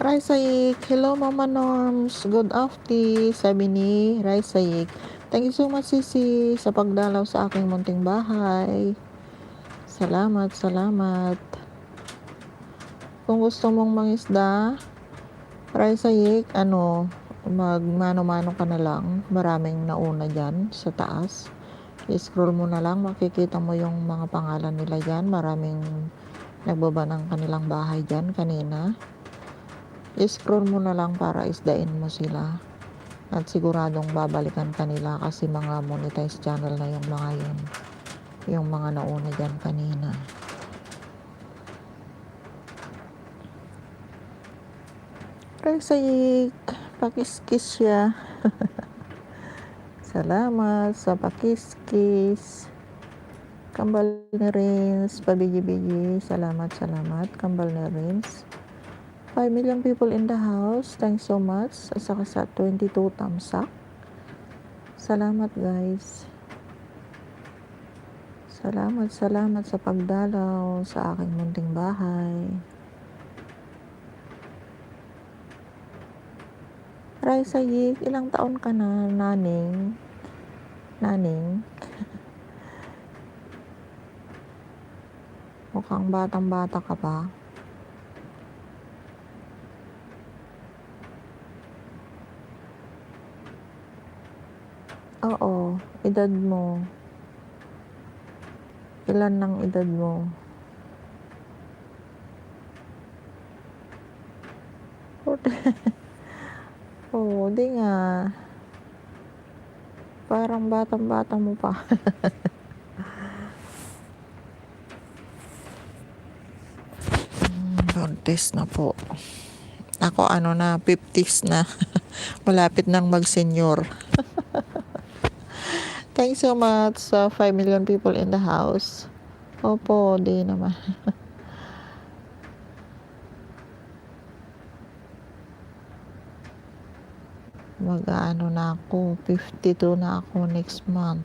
Raisayik, hello Mama Norms, good afternoon, sabi ni Raisayik. Thank you so much Sisi sa pagdalaw sa aking munting bahay. Salamat. Kung gusto mong mangisda, Raisayik, magmano-mano ka na lang. Maraming nauna dyan sa taas. I-scroll mo na lang, makikita mo yung mga pangalan nila dyan. Maraming nagbaba ng kanilang bahay dyan kanina. I-scroll mo na lang para isdain mo sila. At siguradong babalikan kanila kasi mga monetized channel na yung mga yun. Yung mga nauna dyan kanina. Raisayik, pakiskis siya. Salamat sa pakiskis. Kambal ni Rins, pabigi-bigi. Salamat. Kambal ni Rins. 5 million people in the house. Thanks so much. Saka sa 22 thumbs up. Salamat guys. Salamat sa pagdalaw sa aking munting bahay. Raisa Yik, ilang taon ka na, naning? Naning? Mukhang batang-bata ka pa. Oo, edad mo. Ilan ng edad mo? Oo, di nga. Parang batang-bata mo pa. Buntis na po. Ako na, 50s na. Malapit nang mag-senior. Thanks so much sa 5 million people in the house. Opo, di naman. Na ako, 52 na ako next month.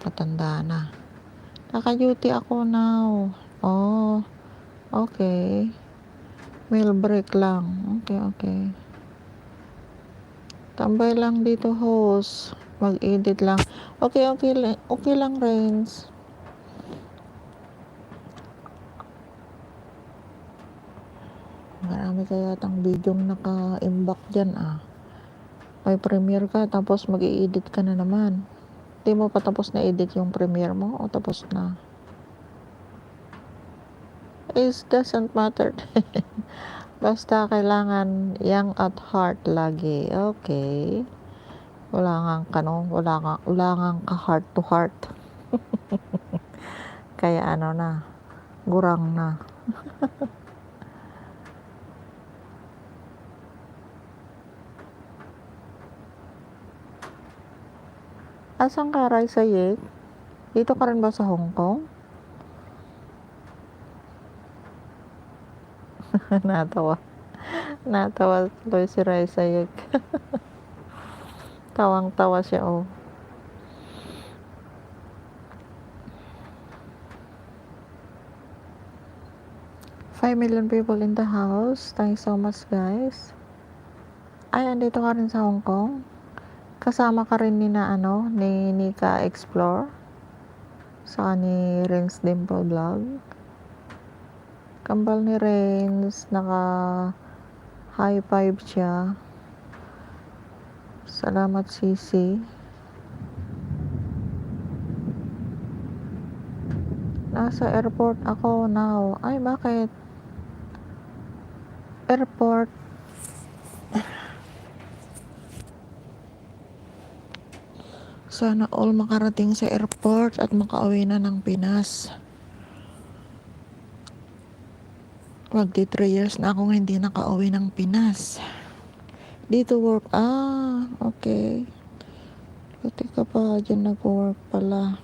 Patanda na. Naka-duty ako now. Oh, okay. Meal break lang. Okay. Tambay lang dito, host. Mag-edit lang. Okay lang, Renz. Marami kaya tang video naka-imbak dyan May premiere ka, tapos mag-i-edit ka na naman. Di mo pa tapos na edit yung premiere mo o tapos na? It doesn't matter. Basta kailangan young at heart lagi. Okay. Wala ngang ka heart to heart. Kaya na, gurang na. Asan ka, Raisa Yek? Dito ka rin ba sa Hong Kong? Natawa tuloy si Raisa Yek. Tawang-tawa siya, 5 million people in the house. Thanks so much, guys. Ay, andito ka rin sa Hong Kong? Kasama ka rin ni Nika Explore? Saka ni Renz Dimple Vlog? Kambal ni Renz, naka high five siya. Salamat, Sisi. Nasa airport ako now. Ay, bakit? Airport. Sana all makarating sa airport at makauwi na ng Pinas. Magti 3 years na akong hindi nakauwi ng Pinas. Dito work. Okay. Buti ka pa dyan nag-work pala.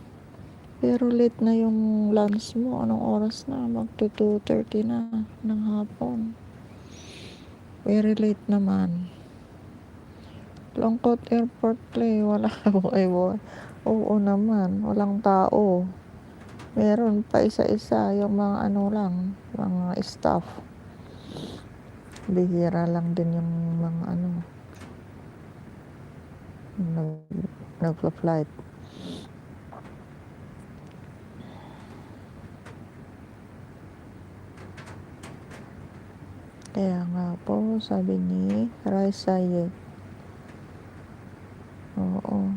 Pero late na yung lunch mo. Anong oras na? Magto 2:30 na ng hapon. Very late naman. Longkot Airport play. Wala buhay. Oo naman. Walang tao. Meron pa isa-isa yung mga mga staff. Bihira lang din yung mga nagpa-flight. Kaya nga po, sabi ni Raisa Yek. Oo.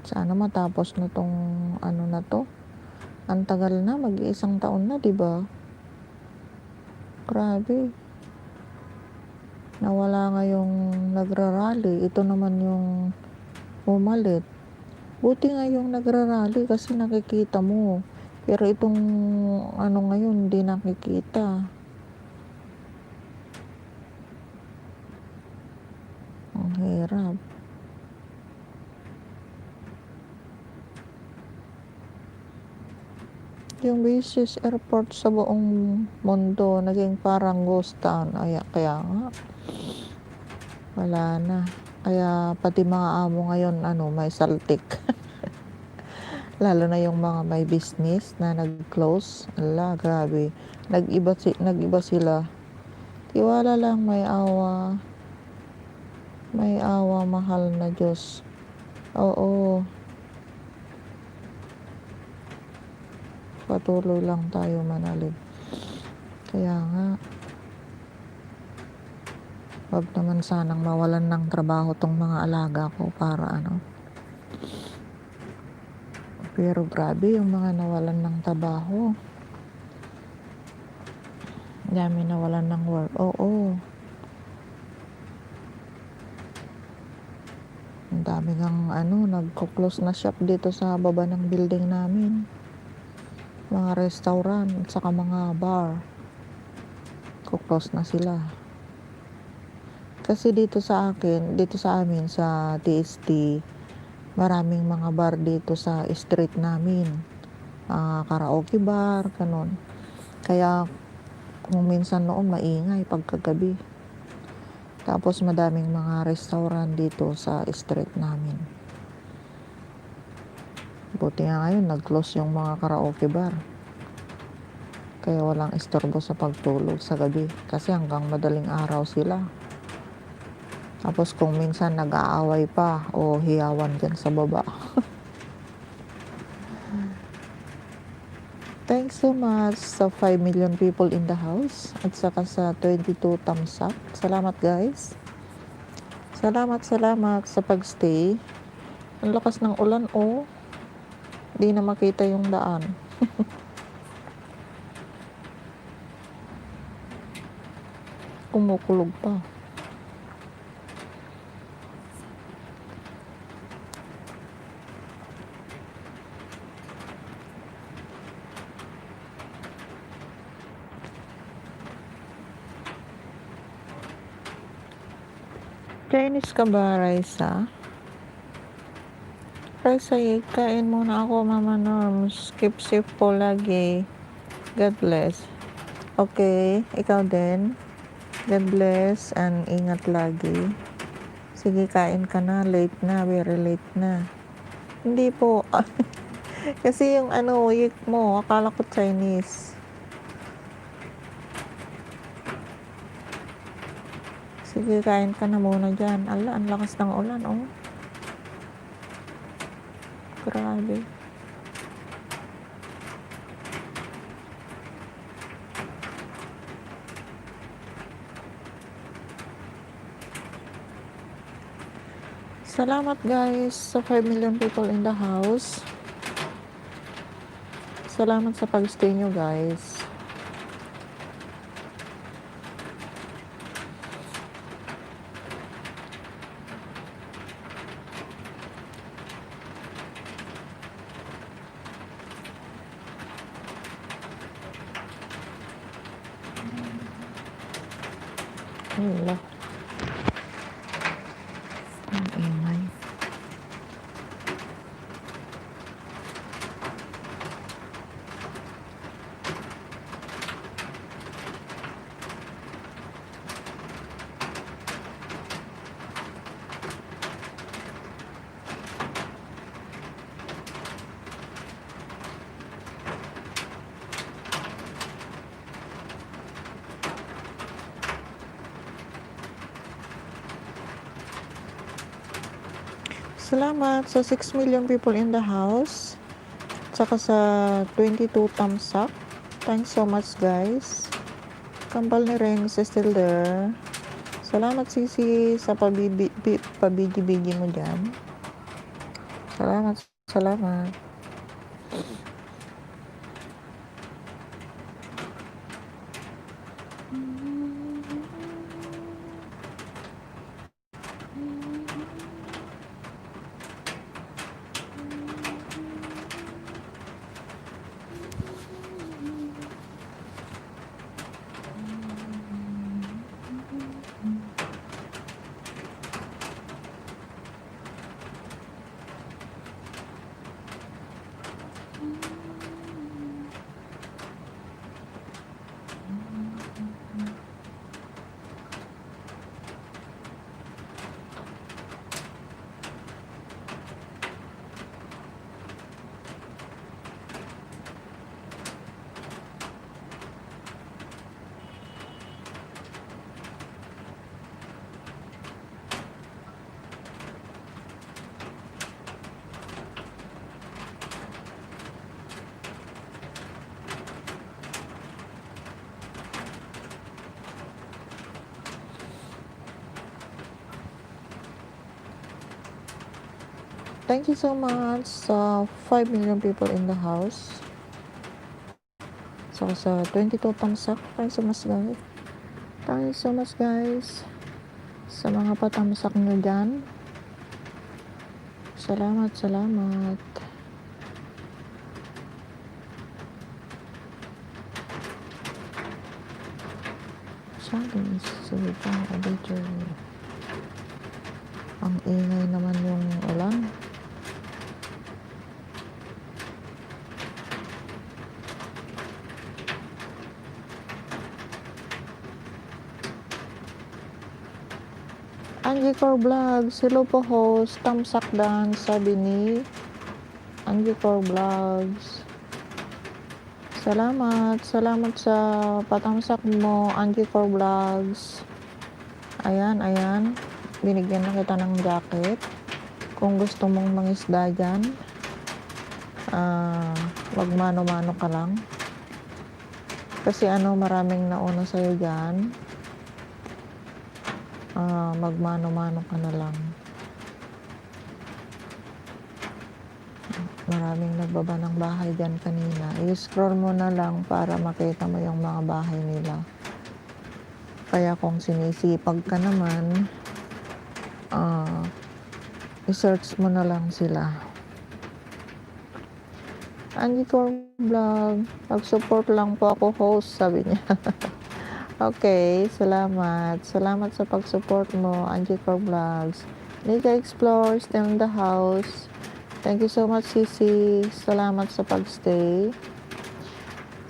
Sana matapos na tong na to. Ang tagal na, mag-iisang taon na, 'di ba? Grabe. Nawala nga yung nagra-rally. Ito naman yung pumalit. Buti nga yung nagra-rally kasi nakikita mo. Pero itong ngayon, hindi nakikita. Ang hirap. yung business airport sa buong mundo. Naging parang ghost town. Kaya nga, wala na. Kaya pati mga amo ngayon, may saltik. Lalo na yung mga may business na nag-close. Ala, grabe. Nag-iba sila. Tiwala lang, may awa. May awa, mahal na Diyos. Oo. Patuloy lang tayo manalig. Kaya nga, wag naman sanang mawalan ng trabaho tong mga alaga ko para Pero grabe yung mga nawalan ng trabaho. Dami nawalan ng work. Oo. Ang dami ng nagko-close na shop dito sa baba ng building namin. Mga restaurant at saka mga bar. Close na sila. Kasi dito sa amin sa TST, maraming mga bar dito sa street namin. Karaoke bar, ganun. Kaya kung minsan noon maingay pagkagabi. Tapos madaming mga restaurant dito sa street namin. Buti nga ngayon nag-close yung mga karaoke bar. Kaya walang istorbo sa pagtulog sa gabi. Kasi hanggang madaling araw sila. Tapos kung minsan nag-aaway pa o hiyawan dyan sa baba. Thanks so much sa 5 million people in the house. At saka sa 22 thumbs up. Salamat guys. Salamat sa pagstay. Ang lakas ng ulan Di na makita yung daan. Kumukulog pa. Chinese ka ba, Raisa? Raisa, kain muna ako, Mama Norms. Keep safe po lagi. God bless. Okay, ikaw din. God bless and ingat lagi. Sige, kain ka na. Late na, very late na. Hindi po. Kasi yung week mo, akala ko Chinese. Sige, kain ka na muna dyan. Ala, ang lakas ng ulan, Grabe. Salamat guys sa 5 million people in the house. Salamat sa pag-stay nyo guys. Wala. Ang ingay. Salamat sa 6 million people in the house. Tsaka sa 22 thumbs up. Thanks so much guys. Kambal ni Renz is still there. Salamat Sisi sa pabigi-bigi mo dyan. Salamat. Thank you so much sa 5 million people in the house. So sa 22 thumbs up. Thank you so much guys. Thank you so much guys. Sa mga patamsak nyo dyan. Salamat, salamat. Challenge, sulitang auditor. Ang ingay naman yung ulan. Angie Core Vlogs, hello po host, tamsak dan, sabi ni Angie Core Vlogs. Salamat sa patamsak mo, Angie Core Vlogs. Ayan, binigyan na kita ng jacket. Kung gusto mong mangisda dyan, wag mano-mano ka lang. Kasi maraming nauna sa'yo dyan. Magmano-mano ka na lang. Maraming nagbaba ng bahay dyan kanina. I-scroll mo na lang para makita mo yung mga bahay nila. Kaya kung sinisipag ka naman, i-search mo na lang sila. Angie Core Vlog, mag-support lang po ako host, sabi niya. Okay, salamat sa pag-support mo, Angie Core Vlogs. Nika Explore, still in the house. Thank you so much, Sisi. Salamat sa pag-stay.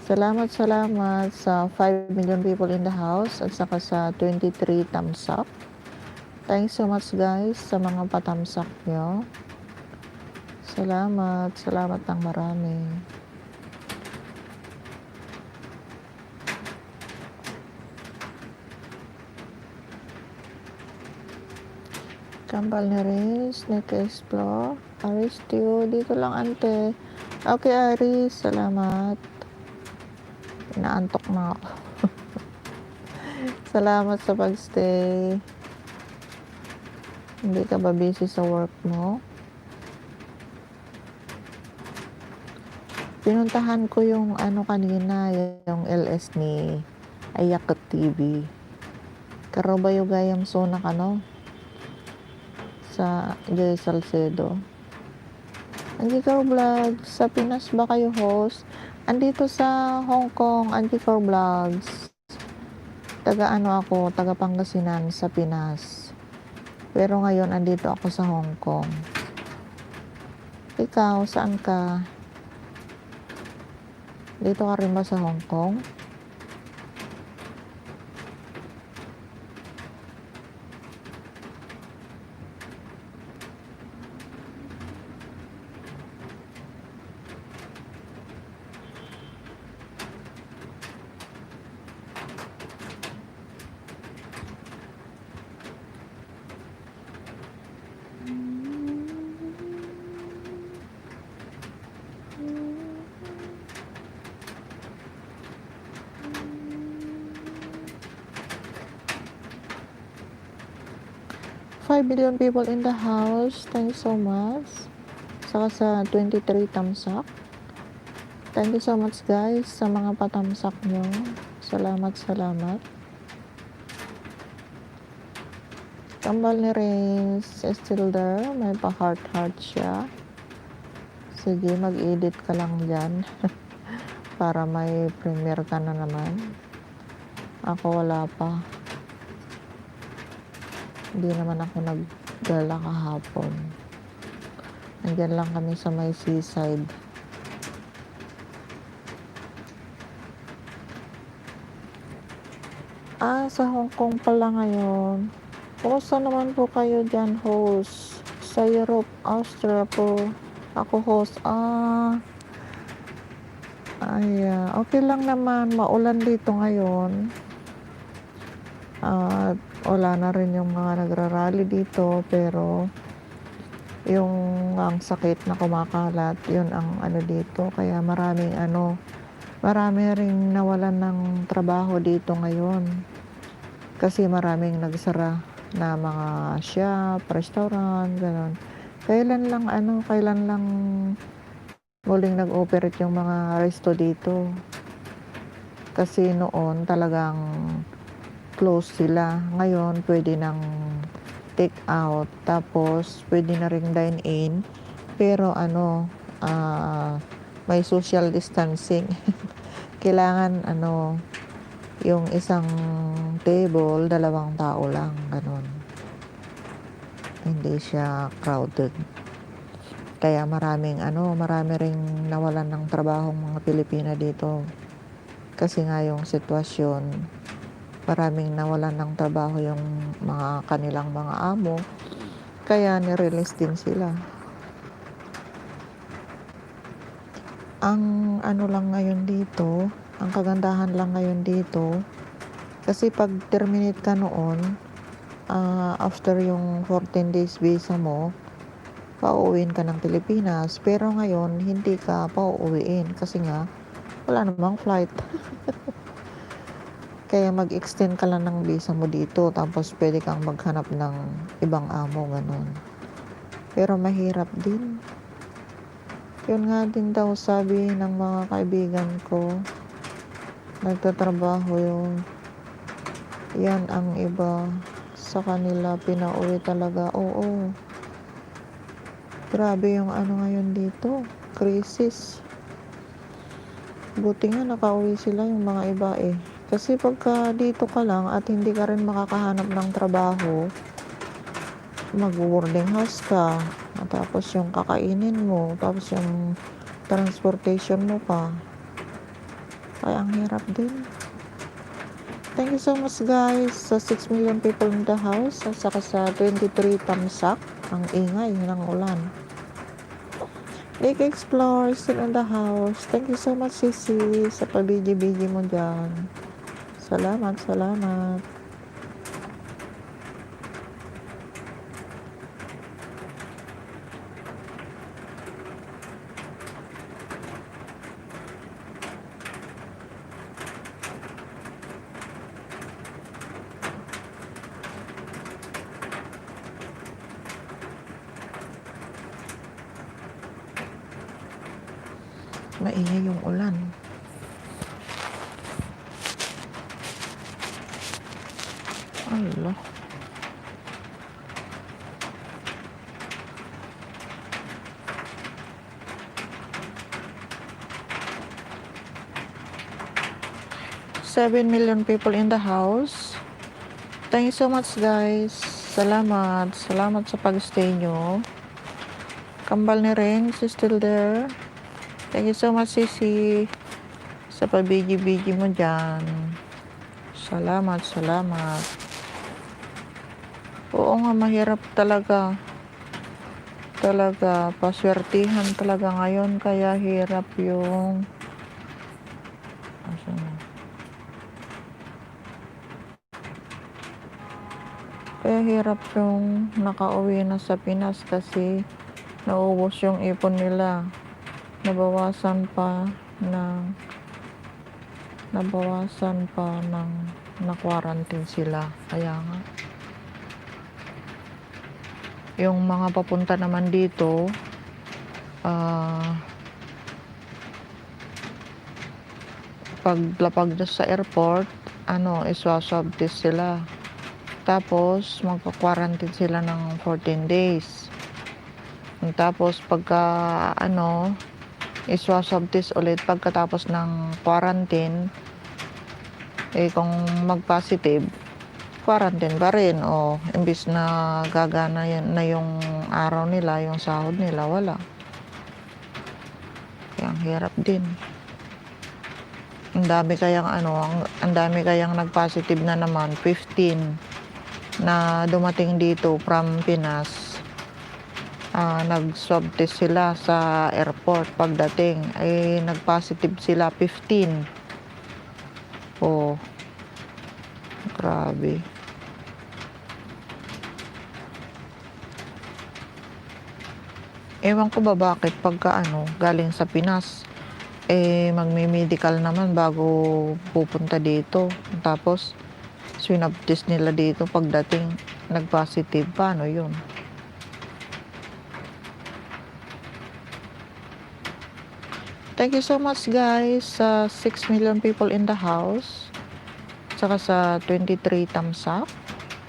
Salamat sa 5 million people in the house at saka sa 23 thumbs up. Thanks so much guys sa mga patamsak nyo. Salamat ng marami. Kambal na rin, Snake Explore. Aris Tio, dito lang ante. Okay Aris, salamat. Inaantok na ako. Salamat sa pagstay. Hindi ka ba busy sa work mo? Pinuntahan ko yung kanina, yung LS ni Ayakot TV. Karobayo gayam sonak sa Jay Salcedo. Angie Core Vlogs, sa Pinas ba kayo host? Andito sa Hong Kong, Angie Core Vlogs. Taga Pangasinan sa Pinas. Pero ngayon andito ako sa Hong Kong. Ikaw, saan ka? Dito ka rin ba sa Hong Kong? $5 billion people in the house. Thanks so much. Saka sa 23 thumbs up. Thank you so much guys sa mga patamsak nyo. Salamat. Kambal ni Reigns is still there. May pa-heart siya. Sige, mag-edit ka lang dyan. Para may premiere ka na naman. Ako wala pa. Hindi naman ako naggala kahapon. Nandiyan lang kami sa may seaside. Sa Hong Kong pala ngayon. Kumusta naman po kayo dyan, host? Sa Europe, Austria po. Ako host. Okay lang naman. Maulan dito ngayon. Wala na rin yung mga nagrarally dito, pero yung ang sakit na kumakalat, yun ang dito. Kaya marami ring nawalan ng trabaho dito ngayon. Kasi maraming nagsara na mga shop, restaurant, gano'n. Kailan lang muling nag-operate yung mga resto dito. Kasi noon talagang close sila. Ngayon pwede nang take out, tapos pwede na ring dine in. Pero may social distancing. Kailangan yung isang table, 2 tao lang, ganun. Hindi siya crowded. Kaya marami ring nawalan ng trabaho mga Pilipina dito. Kasi nga yung sitwasyon, maraming nawalan ng trabaho yung mga kanilang mga amo. Kaya nirelease din sila. Ang lang ngayon dito, ang kagandahan lang ngayon dito, kasi pag terminate ka noon, after yung 14 days visa mo, pauuwiin ka ng Pilipinas. Pero ngayon, hindi ka pauuwiin kasi nga, wala namang flight. Kaya mag-extend ka lang ng visa mo dito, tapos pwede kang maghanap ng ibang amo, ganun. Pero mahirap din. Yun nga din daw sabi ng mga kaibigan ko, nagtatrabaho yun. Yan ang iba sa kanila, pinauwi talaga. Oo. Grabe yung ngayon dito, crisis. Buti nga nakauwi sila yung mga iba eh. Kasi pagka dito ka lang at hindi ka rin makakahanap ng trabaho, mag-boarding house ka, tapos yung kakainin mo, tapos yung transportation mo pa. Kaya ang hirap din. Thank you so much guys sa 6 million people in the house, at saka sa 23 tamsak, ang ingay ng ulan. Lake Explore still in the house. Thank you so much Sisi sa pabiji-biji mo dyan. Salamat. Maingay yung ulan. Allah. Seven million people in the house. Thank you so much guys. Salamat sa pag-stay nyo. Kambal ni Ren is still there. Thank you so much Sisi sa pabigi-bigi mo dyan. Salamat. Oo nga, mahirap talaga. Paswertihan talaga ngayon, kaya hirap yung nakauwi na sa Pinas kasi naubos yung ipon nila. Nabawasan pa ng na-quarantine sila. Kaya nga yung mga papunta naman dito, paglapag sa airport, iswaswab test sila. Tapos magpa-quarantine sila ng 14 days. Tapos pagka iswaswab test ulit pagkatapos ng quarantine, kung mag-positive, quarantine pa rin, imbis na gagana na yung araw nila, yung sahod nila, wala. Kaya ang hirap din. Ang dami kayang nag-positive na naman, 15 na dumating dito from Pinas. Nag-swab test sila sa airport, pagdating ay nag-positive sila 15. Grabe. Ewan ko ba bakit pagka galing sa Pinas, magme-medical naman bago pupunta dito. Tapos swab test nila dito, pagdating nag-positive. Paano yun? Thank you so much guys sa 6 million people in the house. Saka sa 23 thumbs up.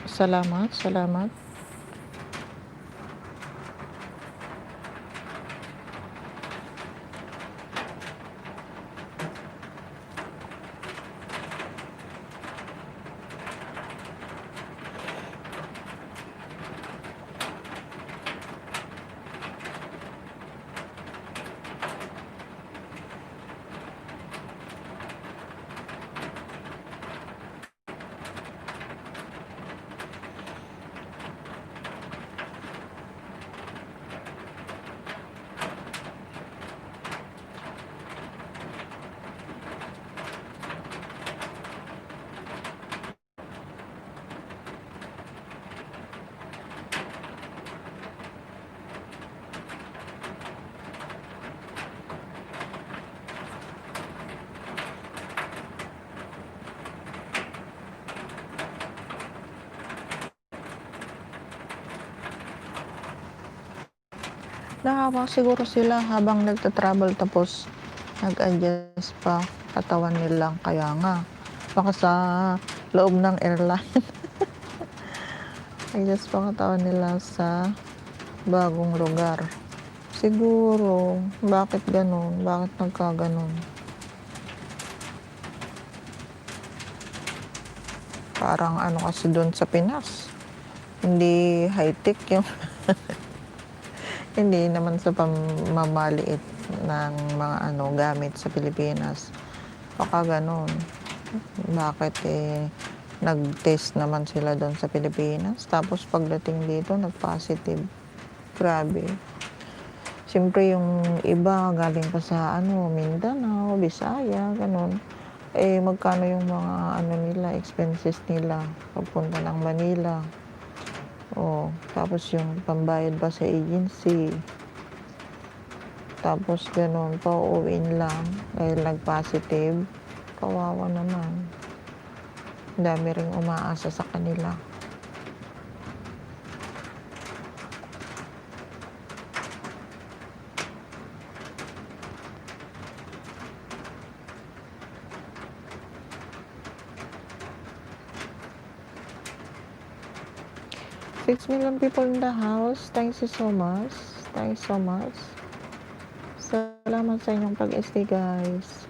Salamat, salamat. Nakawa siguro sila habang nagta-travel tapos nag-adjust pa katawan nila. Kaya nga, baka sa loob ng airline. Adjust pa katawan nila sa bagong lugar. Siguro, bakit ganun? Bakit nagkaganon? Parang ano kasi doon sa Pinas. Hindi high-tech yung hindi naman sa pamamaliit ng mga gamit sa Pilipinas. Baka ganun. Bakit nag-test naman sila doon sa Pilipinas. Tapos pagdating dito, nag-positive. Grabe. Siyempre yung iba galing pa sa Mindanao, Visaya, ganun. Magkano yung mga nila, expenses nila pagpunta ng Manila. Tapos yung pambayad pa sa agency. Tapos ganun, pauuwiin lang dahil nag-positive. Kawawa naman. Dami ring umaasa sa kanila. Six million people in the house. Thank you so much. Thanks so much. Salamat sa inyong pag-stay guys.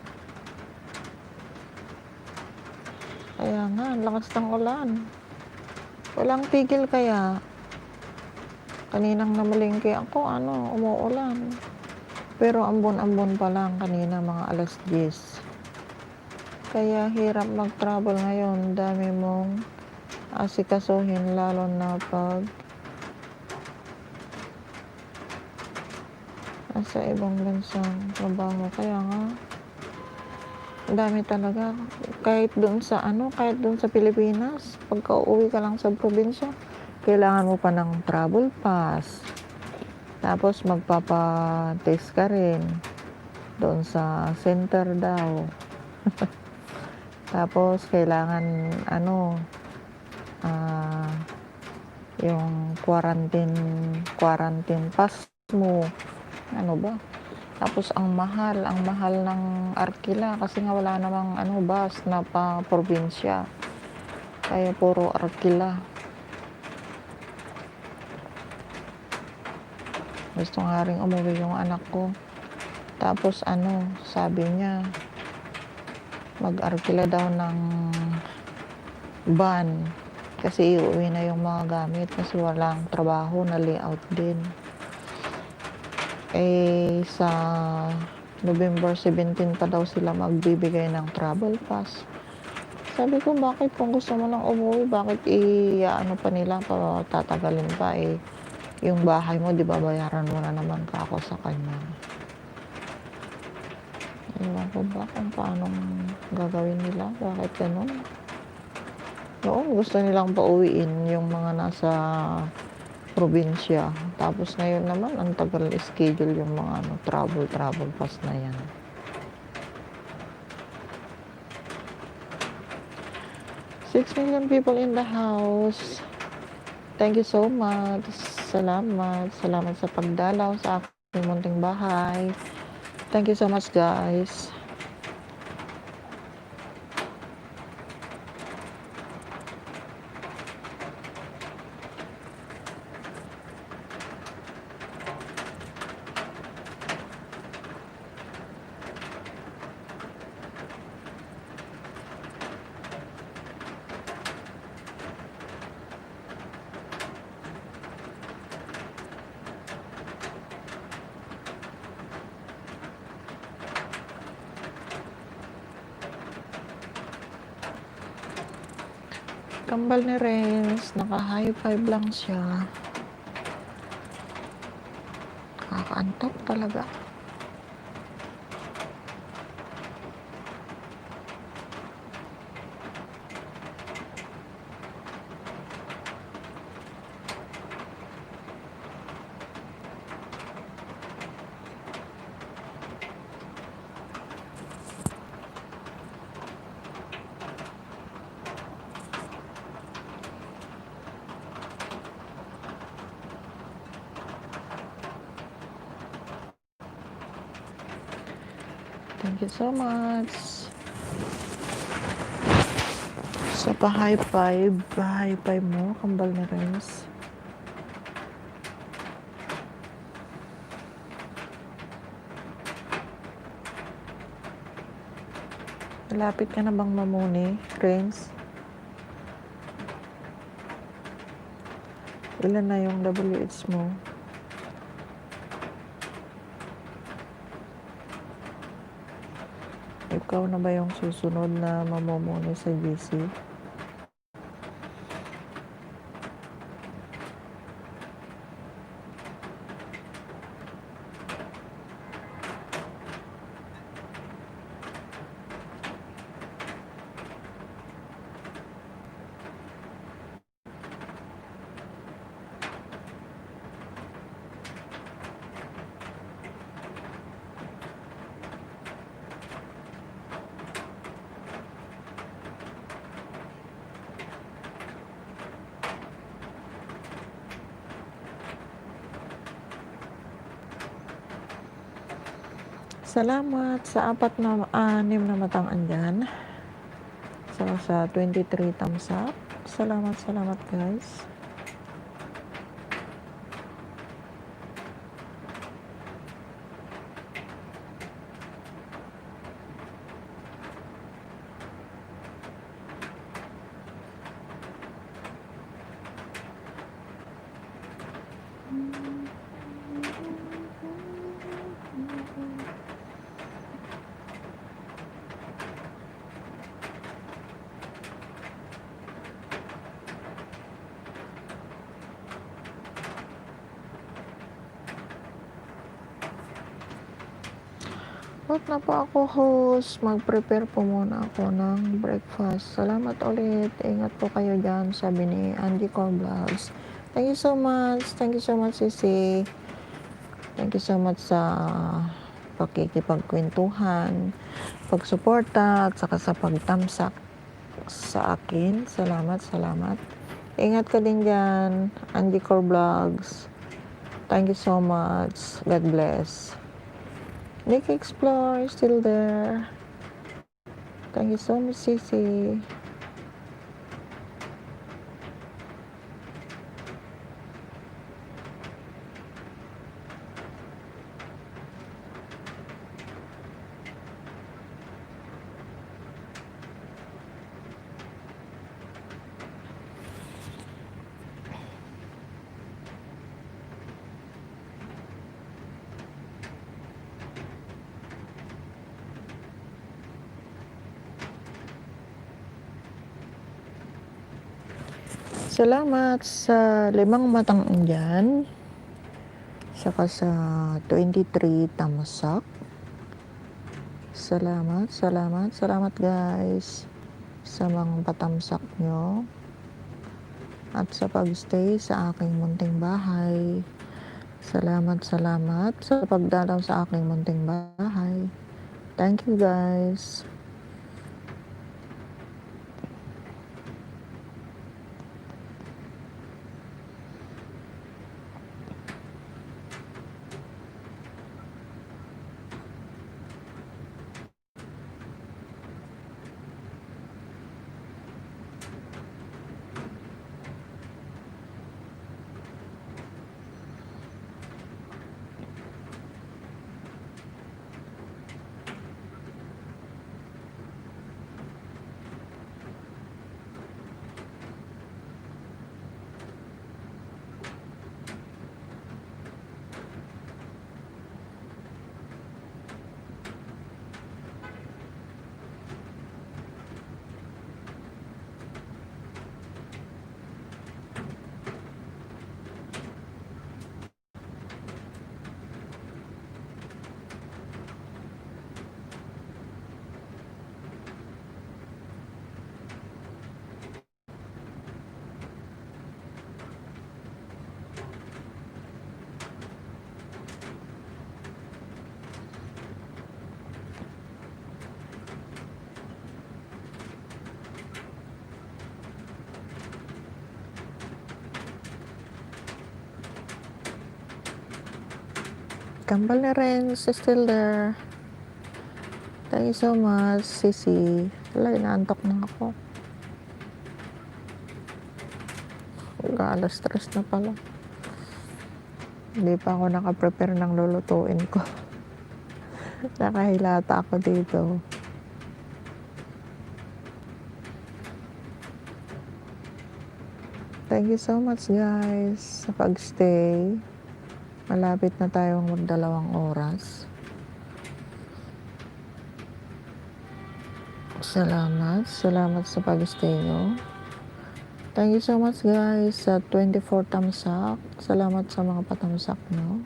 Kaya nga, lakas ng ulan. Walang tigil kaya. Kaninang namalingki ako, umuulan. Pero ambon-ambon pa lang kanina, mga alas 10. Kaya hirap mag-travel ngayon. Dami mong asikasuhin, lalo na pag nasa ibang bansang trabaho. Kaya nga, dami talaga. Kahit doon sa Pilipinas, pagka uuwi ka lang sa probinsya, kailangan mo pa ng travel pass. Tapos magpapa-test ka rin doon sa center daw. Tapos kailangan yung quarantine pass mo. Tapos ang mahal ng Arkila kasi nga wala namang bus na pa probinsya. Kaya puro Arkila. Gusto nga rin umuwi yung anak ko. Tapos sabi niya, mag-Arkila daw ng van. Kasi iuwi na yung mga gamit kasi walang trabaho, na layout din. Sa November 17 pa daw sila magbibigay ng travel pass. Sabi ko, bakit kung gusto mo lang umuwi, bakit pa nila, tatagalin pa yung bahay mo, di ba bayaran mo na naman ka ako sa kanya. Ewan ko ba kung paano gagawin nila, bakit ganun. Noon gusto nilang pauwiin yung mga nasa probinsya. Tapos ngayon naman, ang tagal schedule yung mga travel pass na yan. Six million people in the house. Thank you so much. Salamat sa pagdalaw sa aking munting bahay. Thank you so much, guys. Kambal ni Renz, naka-high five lang siya. Nakakaantok talaga. Thank you so much. Sa pa-high five mo, kambal ni Renz. Malapit ka na bang mamuni, Renz? Ilan na yung WH mo? Ikaw na ba yung susunod na mamumuni sa GC? Salamat sa 6 na matang andyan. So, sa 23 thumbs up. Salamat guys. Wait na po ako, host. Mag-prepare po muna ako ng breakfast. Salamat ulit. Ingat po kayo dyan, sabi ni Andy Core Vlogs. Thank you so much. Thank you so much, Sisi. Thank you so much sa pakikipagkwentuhan, pagsuporta, at saka sa pagtamsak sa akin. Salamat. Ingat ka din dyan, Andy Core Vlogs. Thank you so much. God bless. Nick Explore still there. Thank you so much, Sisi. Salamat sa 5 matang andyan. Saka sa 23 thumbs up. Salamat guys sa mga patamsak nyo at sa pagstay sa aking munting bahay. Salamat sa pagdalaw sa aking munting bahay. Thank you guys. Kambal ni Renz is still there. Thank you so much, Sisi. Wala, inaantok na ako. Alas 3 na pala. Hindi pa ako nakaprepare ng lulutuin ko. Nakahilata ako dito. Thank you so much guys sa pagstay. Malapit na tayong mag-2 oras. Salamat sa pagstay nyo. Thank you so much guys sa 24 thumbs up. Salamat sa mga pa-thumbs up nyo.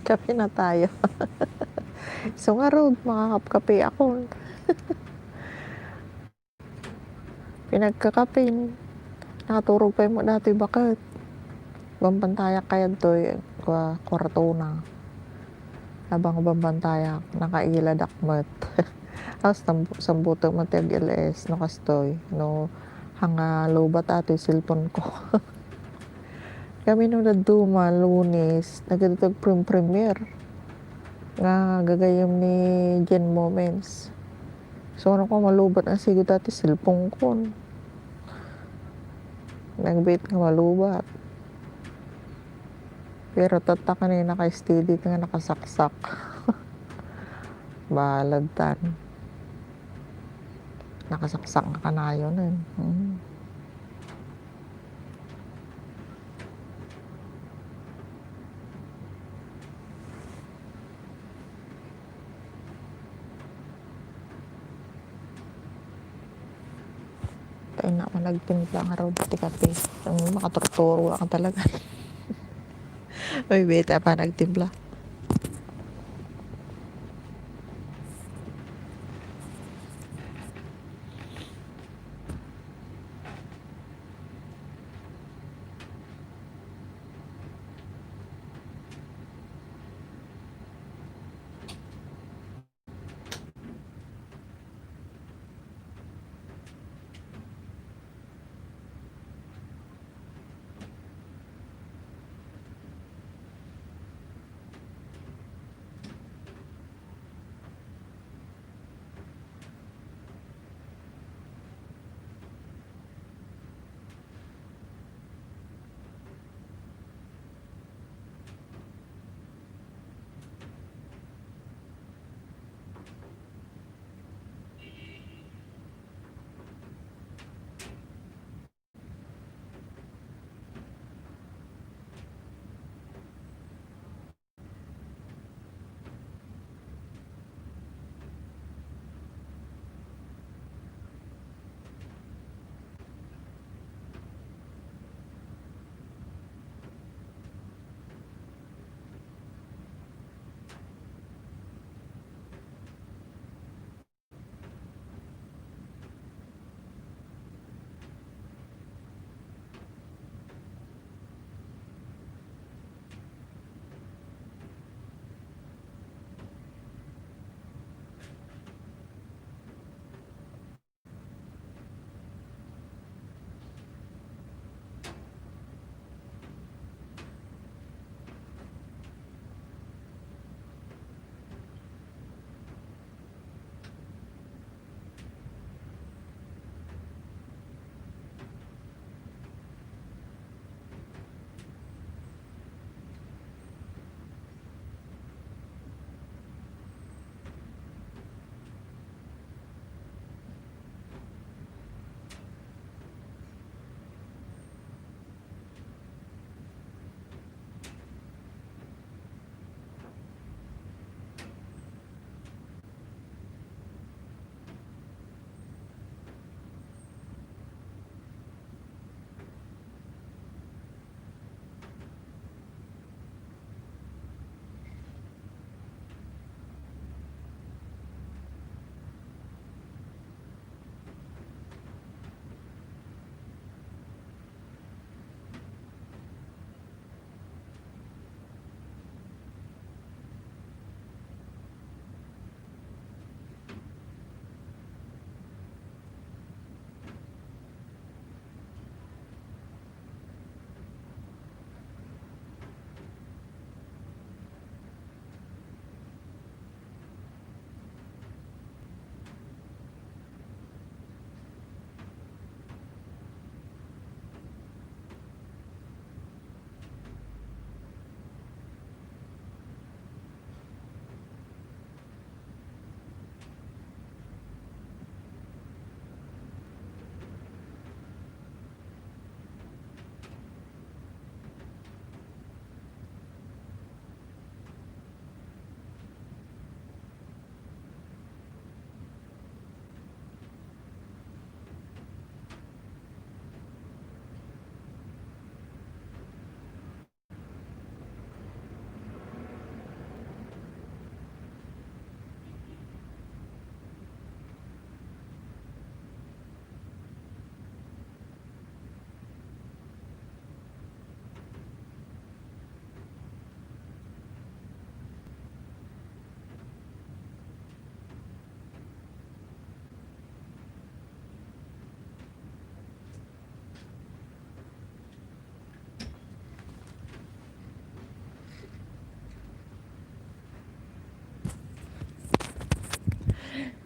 Kape na tayo. So nga Rod, makakapkape ako. Pinagkakape. Nakaturog pa mo dati bakit? Bambantayak kaya doy kwarto na. Habang bambantayak, nakailad akmat. Tapos sambuto mo tiyag LS, no kastoy. No, hanga lobat ato yung cellphone ko. Kami nung naduma, Lunes, nagaditag premiere. Nga gagayam ni Jen Moments. So ano ko malubat ang sigo dati cellphone ko. Nagbait nga malubat. Pero tatak na yung naka-steady nga nakasaksak. Balagtan. Nakasaksak na kanayo nun. Tayo na managtimpla nga raw pati kape. Makaturturo ka talaga. May beta pa nagtimpla.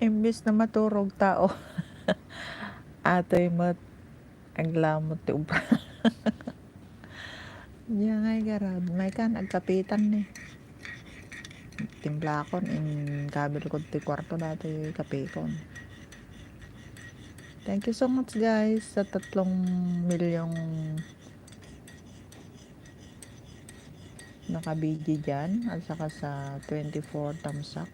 Imbis na maturog tao, ato'y aglamot ti ubra. Diya ngay garad, may kan agkapitan ni. Timplakon in kabil ko ti kwarto dati kapikon. Thank you so much guys sa 3 milyong nakabidyo dyan at saka sa 24 thumbs up.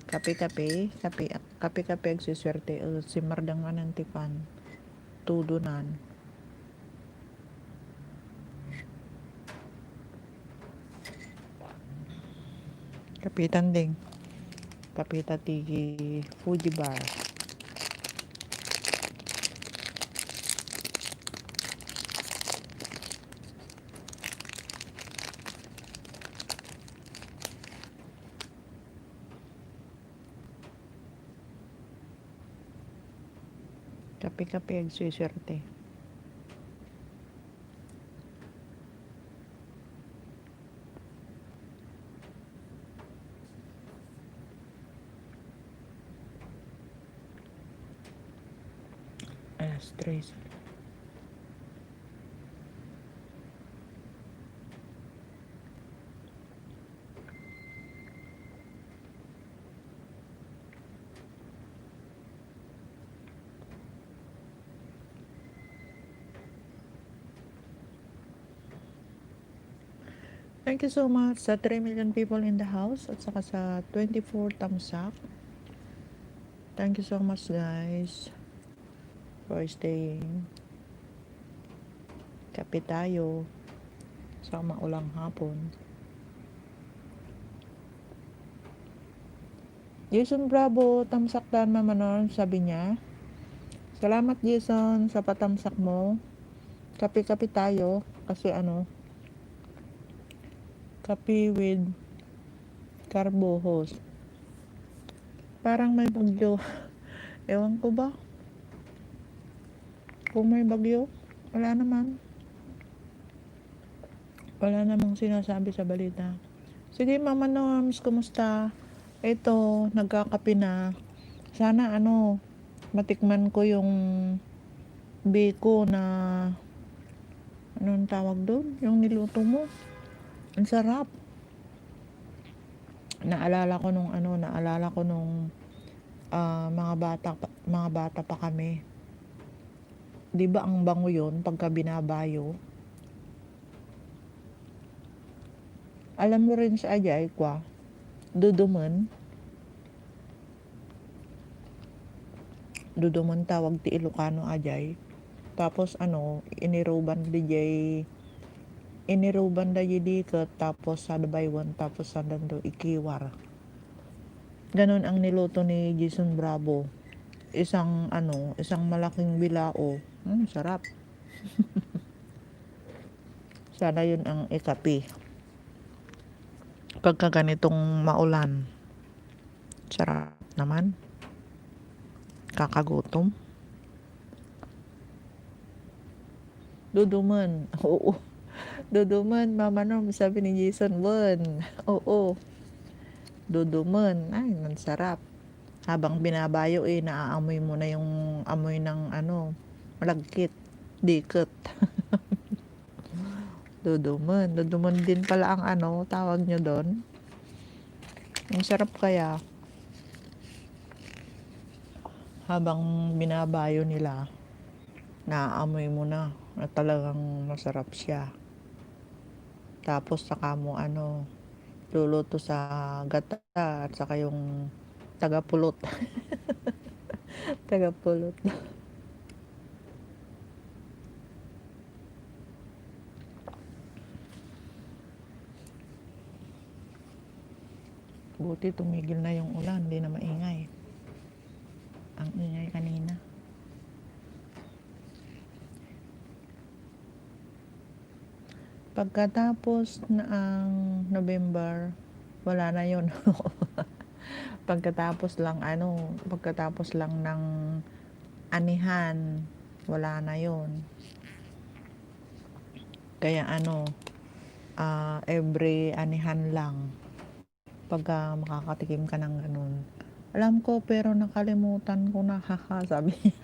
Kape-kape agsuswerte si Mardangan ng tipan tudunan. Kapitan ding kapita ti Fuji bar. Kape agsuswerte. Stress. Thank you so much sa 3 million people in the house at saka sa 24 thumbs up. Thank you so much guys for staying. Kape tayo sa maulang hapon. Jason Bravo, tamsak dan mamanon, sabi niya. Salamat Jason sa patamsak mo. Kape-kape tayo kasi kape with carbohos. Parang may bagyo. Ewan ko ba? Kung may bagyo, wala naman. Wala namang sinasabi sa balita. Sige Mama Norms, kumusta? Ito, nagkakape na. Sana matikman ko yung biko na anong tawag doon? Yung niluto mo. Ang sarap. Naalala ko nung mga bata pa kami. 'Di ba ang bango 'yon pagka binabayo? Alam mo rin sa Ajay kwa, duduman tawag ti Ilocano Ajay. Tapos iniruban da dikit tapos sa dabaywan tapos sa dando ikiwar. Ganon ang niluto ni Jason Bravo. Isang malaking bilao. Sarap. Sana yun ang ikapi. Pagka ganitong maulan. Sarap naman. Kakagutom. Duduman. Oo. Duduman, Mama Norm, sabi ni Jason Bon. Oo. Duduman. Ay, sarap. Habang binabayo naaamoy mo na yung amoy ng malagkit. Dikit. Duduman din pala ang tawag nyo doon. Ang sarap kaya. Habang binabayo nila, naaamoy mo na talagang masarap siya. Tapos saka mo luluto sa gata at saka yung tagapulot. Tagapulot. Buti tumigil na yung ulan, hindi na maingay. Ang ingay kanina. Pagkatapos na ang November, wala na yun. Pagkatapos lang ng anihan, wala na yun. Kaya every anihan lang pagka makakatikim ka ng ganun, Alam ko pero nakalimutan ko na, haha, sabi niya.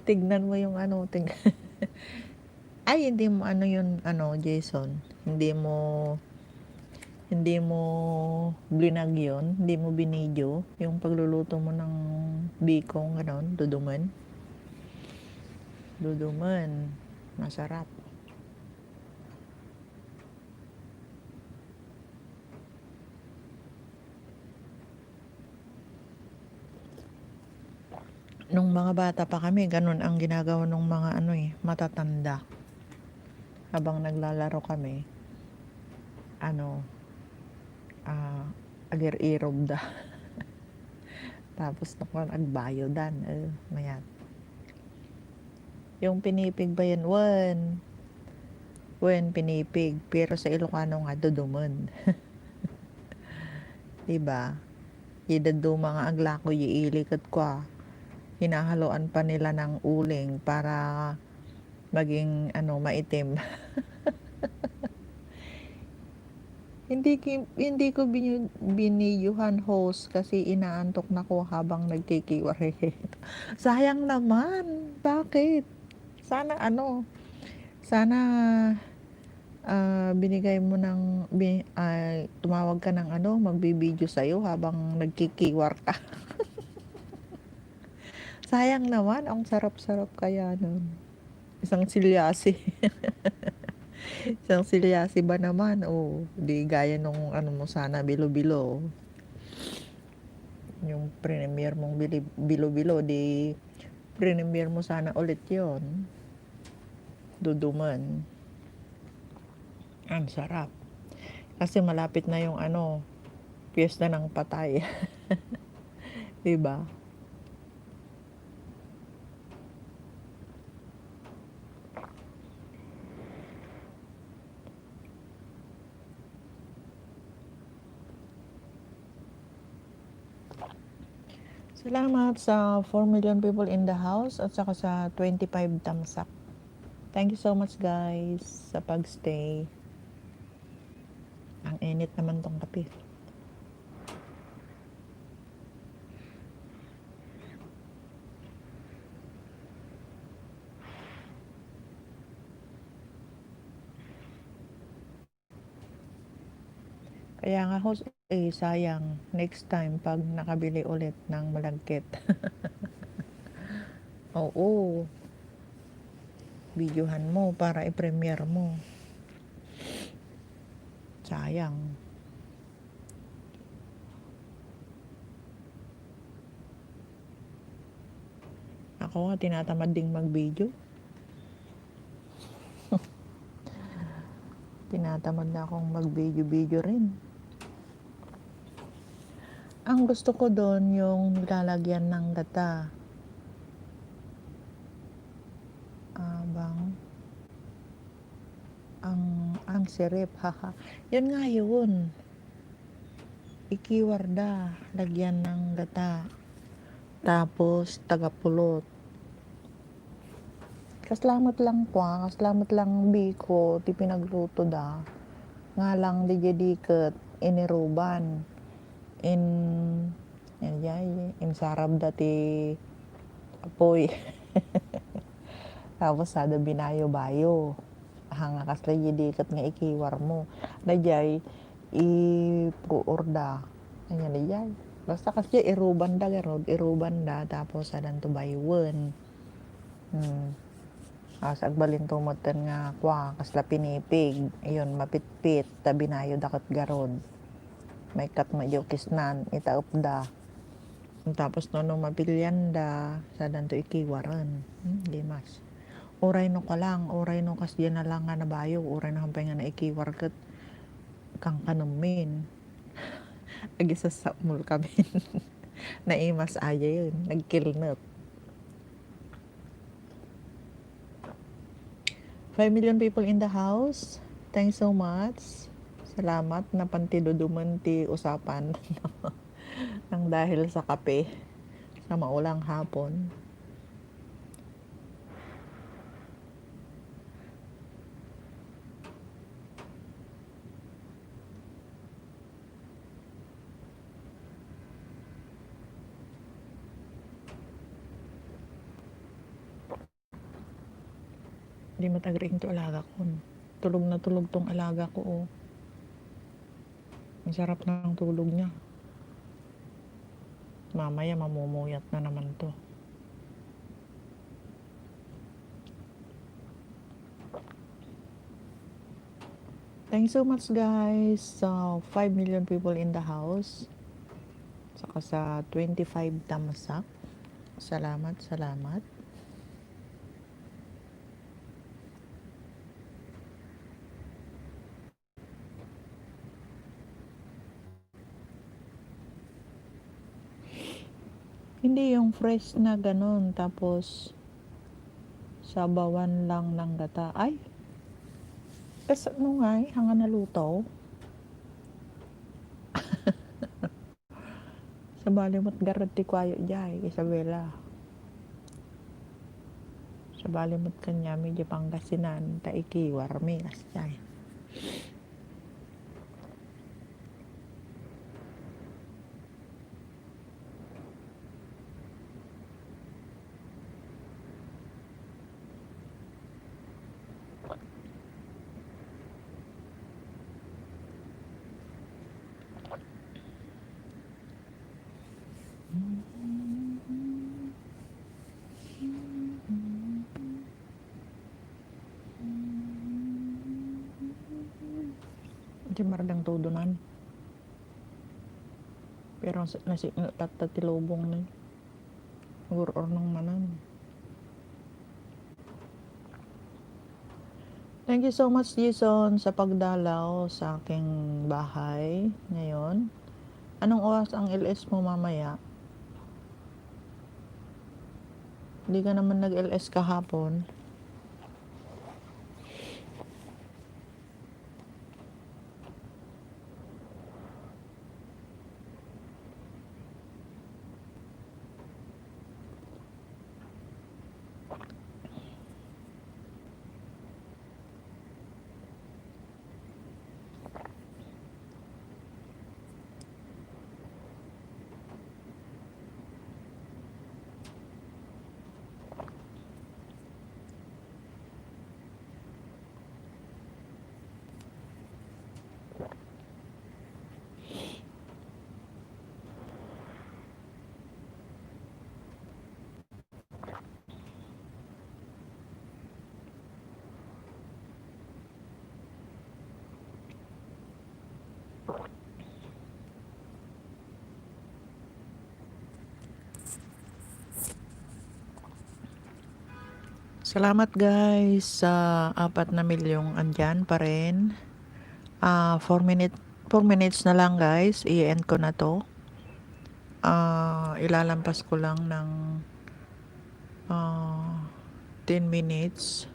Tignan mo yung ano, ay hindi mo ano yun ano, Jason, hindi mo blinag yun, hindi mo binidyo yung pagluluto mo ng bikong gano'n, duduman, masarap. Nung mga bata pa kami, ganun ang ginagawa ng mga ano matatanda. Habang naglalaro kami, ano, ah, agir-irob da. Tapos nagbayodan, mayat. Yung pinipig ba yan, wen pinipig, pero sa Ilocano nga, duduman. Diba? Idaduma nga aglako, iilikat kwa. Hinahaloan pa nila ng uling para maging ano, maitim. Hindi ko biniyuhan host kasi inaantok na ko habang nagkikiwari. Sayang naman. Bakit? Sana ano, sana binigay mo ng tumawag ka ng ano, magbibideo sa'yo habang nagkikiwar ka. Sayang naman, ang sarap-sarap kaya nun. Isang silyasi. Isang silyasi ba naman? O, di gaya nung ano mo sana, bilo-bilo. Yung premier mong bilo-bilo, di premier mo sana ulit yon. Duduman. Ang sarap. Kasi malapit na yung ano, piyesta ng patay. Diba? Salamat sa 4 million people in the house at saka sa 25 thumbs up. Thank you so much guys sa pagstay. Ang init naman tong kape. Kaya nga host, sayang. Next time, pag nakabili ulit ng malagkit. Oo. Videohan mo para i-premiere mo. Sayang. Ako nga, tinatamad ding mag-video. Tinatamad na akong mag-video rin. Ang gusto ko doon yung lalagyan ng gata. Bang ang sirip, haha. Yan nga yun. Ikiwarda, lagyan ng gata. Tapos tagapulot. Kaslamat lang kwa, kaslamat lang biko, ti pinagluto da. Nga lang di jadiket iniruban. In sarab dati apoy. Tapos sada binayo-bayo. Hanga kasla jadiket nga ikiwar mo. Dajay ipuorda. Ayan dajay. Basta kasi iruban da garod, iruban da tapos sadan to baywen. As agbalin tumoten nga kwa kasla pinipig. Ayun mapitpit ta binayo dakat garod. May kat majokisnan itaop da. Tapos nung mapilyan da sadan to ikiwaran. Di mas. Oray no ka lang, oray no kas diyan na lang nga nabayo, oray no hampay nga na ikiwar ket kang kanumin. Agi sa sapmul kami. Naimas aya yun, nagkilnot. 5 million people in the house. Thanks so much. Salamat na pantiduduman ti usapan nang dahil sa kape sa maulang hapon. Di matagring to alaga ko. Tulog na tulog tong alaga ko, oh. Ang sarap ng tulog niya. Mamaya mamumuyat na naman to. Thanks so much, guys. So, 5 million people in the house. Saka sa 25 tamasak. Salamat, salamat. Hindi yung fresh na ganun. Tapos, sabawan lang ng gata. Ay! Kasi ano nga hanga naluto. Sa balimot garati kwayo jay, Isabela. Sa balimot kanya, medyo Pangasinan, taiki, warmi, kasjay. Di maradang tudunan. Pero nasi tatatilubong na. Guror ng manan. Thank you so much, Jason, sa pagdalaw sa aking bahay ngayon. Anong oras ang LS mo mamaya? Hindi ka naman nag-LS kahapon. Salamat, guys, sa 4 na milyong andyan pa rin. 4 minutes na lang, guys. I-end ko na to. Ilalampas ko lang ng 10 minutes.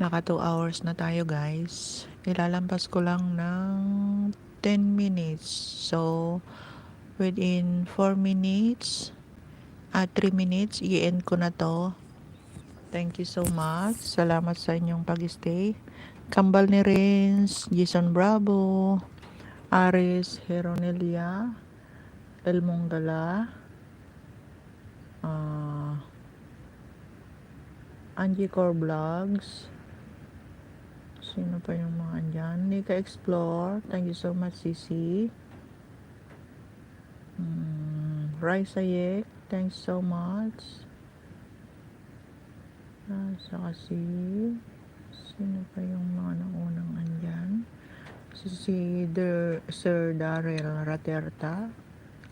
Naka 2 hours na tayo, guys. Ilalampas ko lang ng 10 minutes. So, within 4 minutes, 3 minutes, i-end ko na to. Thank you so much. Salamat sa inyong pag-stay. Kambal ni Rins, Jason Bravo, Aris Heronelia, El Mongala, Angie Core Vlogs. Sino pa yung mga andyan? Nika Explore. Thank you so much, Sisi. Raisa Yek. Thanks so much. Saka sino pa yung mga naunang andyan? Si Sir Darrell Raterta.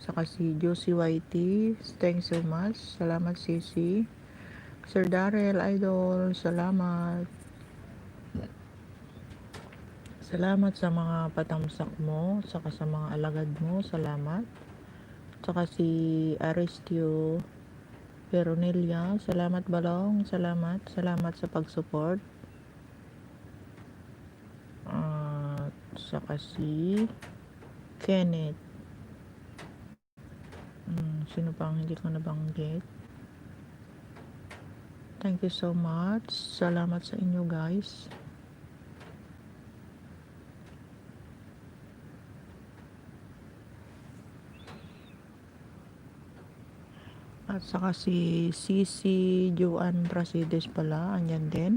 Saka si Josie Whitey. Thanks so much. Salamat, Sisi. Sir Darrell, idol. Salamat. Salamat sa mga patamsak mo. Saka sa mga alagad mo. Salamat. Saka si Aristio Peronelia. Salamat, Balong. Salamat. Salamat sa pag-support. Saka si Kenneth. Sino pang hindi ko nabanggit? Thank you so much. Salamat sa inyo, guys. At saka si Cici Joan Prasidis pala, andyan din.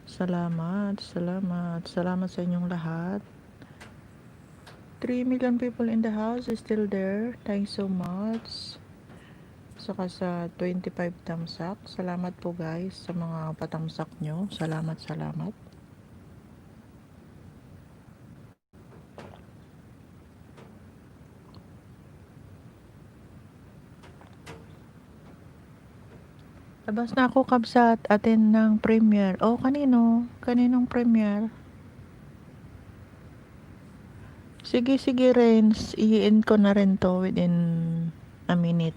Salamat sa inyong lahat. 3 million people in the house is still there. Thanks so much. Saka sa 25 tamsak. Salamat po guys sa mga patamsak nyo. Salamat. Labas na ako kabsat. Attend ng premiere. Oh, kanino? Kaninong premiere? Sige, Renz. I-end ko na rin to within a minute.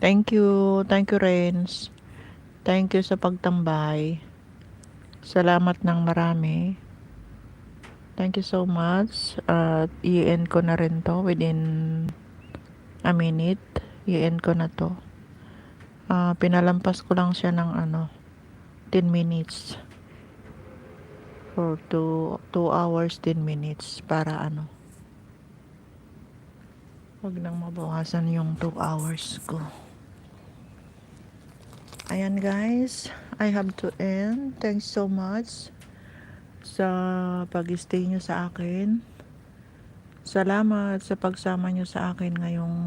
Thank you, Renz. Thank you sa pagtambay. Salamat ng marami. Thank you so much. At i-end ko na rin to within a minute. I-end ko na to. Pinalampas ko lang siya ng 10 minutes. For 2 hours, 10 minutes. Para wag nang mabawasan yung 2 hours ko. Ayan guys, I have to end. Thanks so much sa pag-stay nyo sa akin. Salamat sa pagsama nyo sa akin ngayong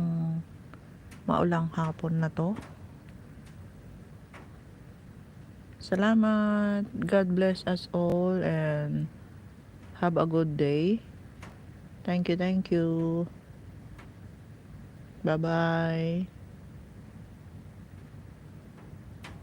maulang hapon na to. Salamat. God bless us all and have a good day. Thank you. Bye-bye.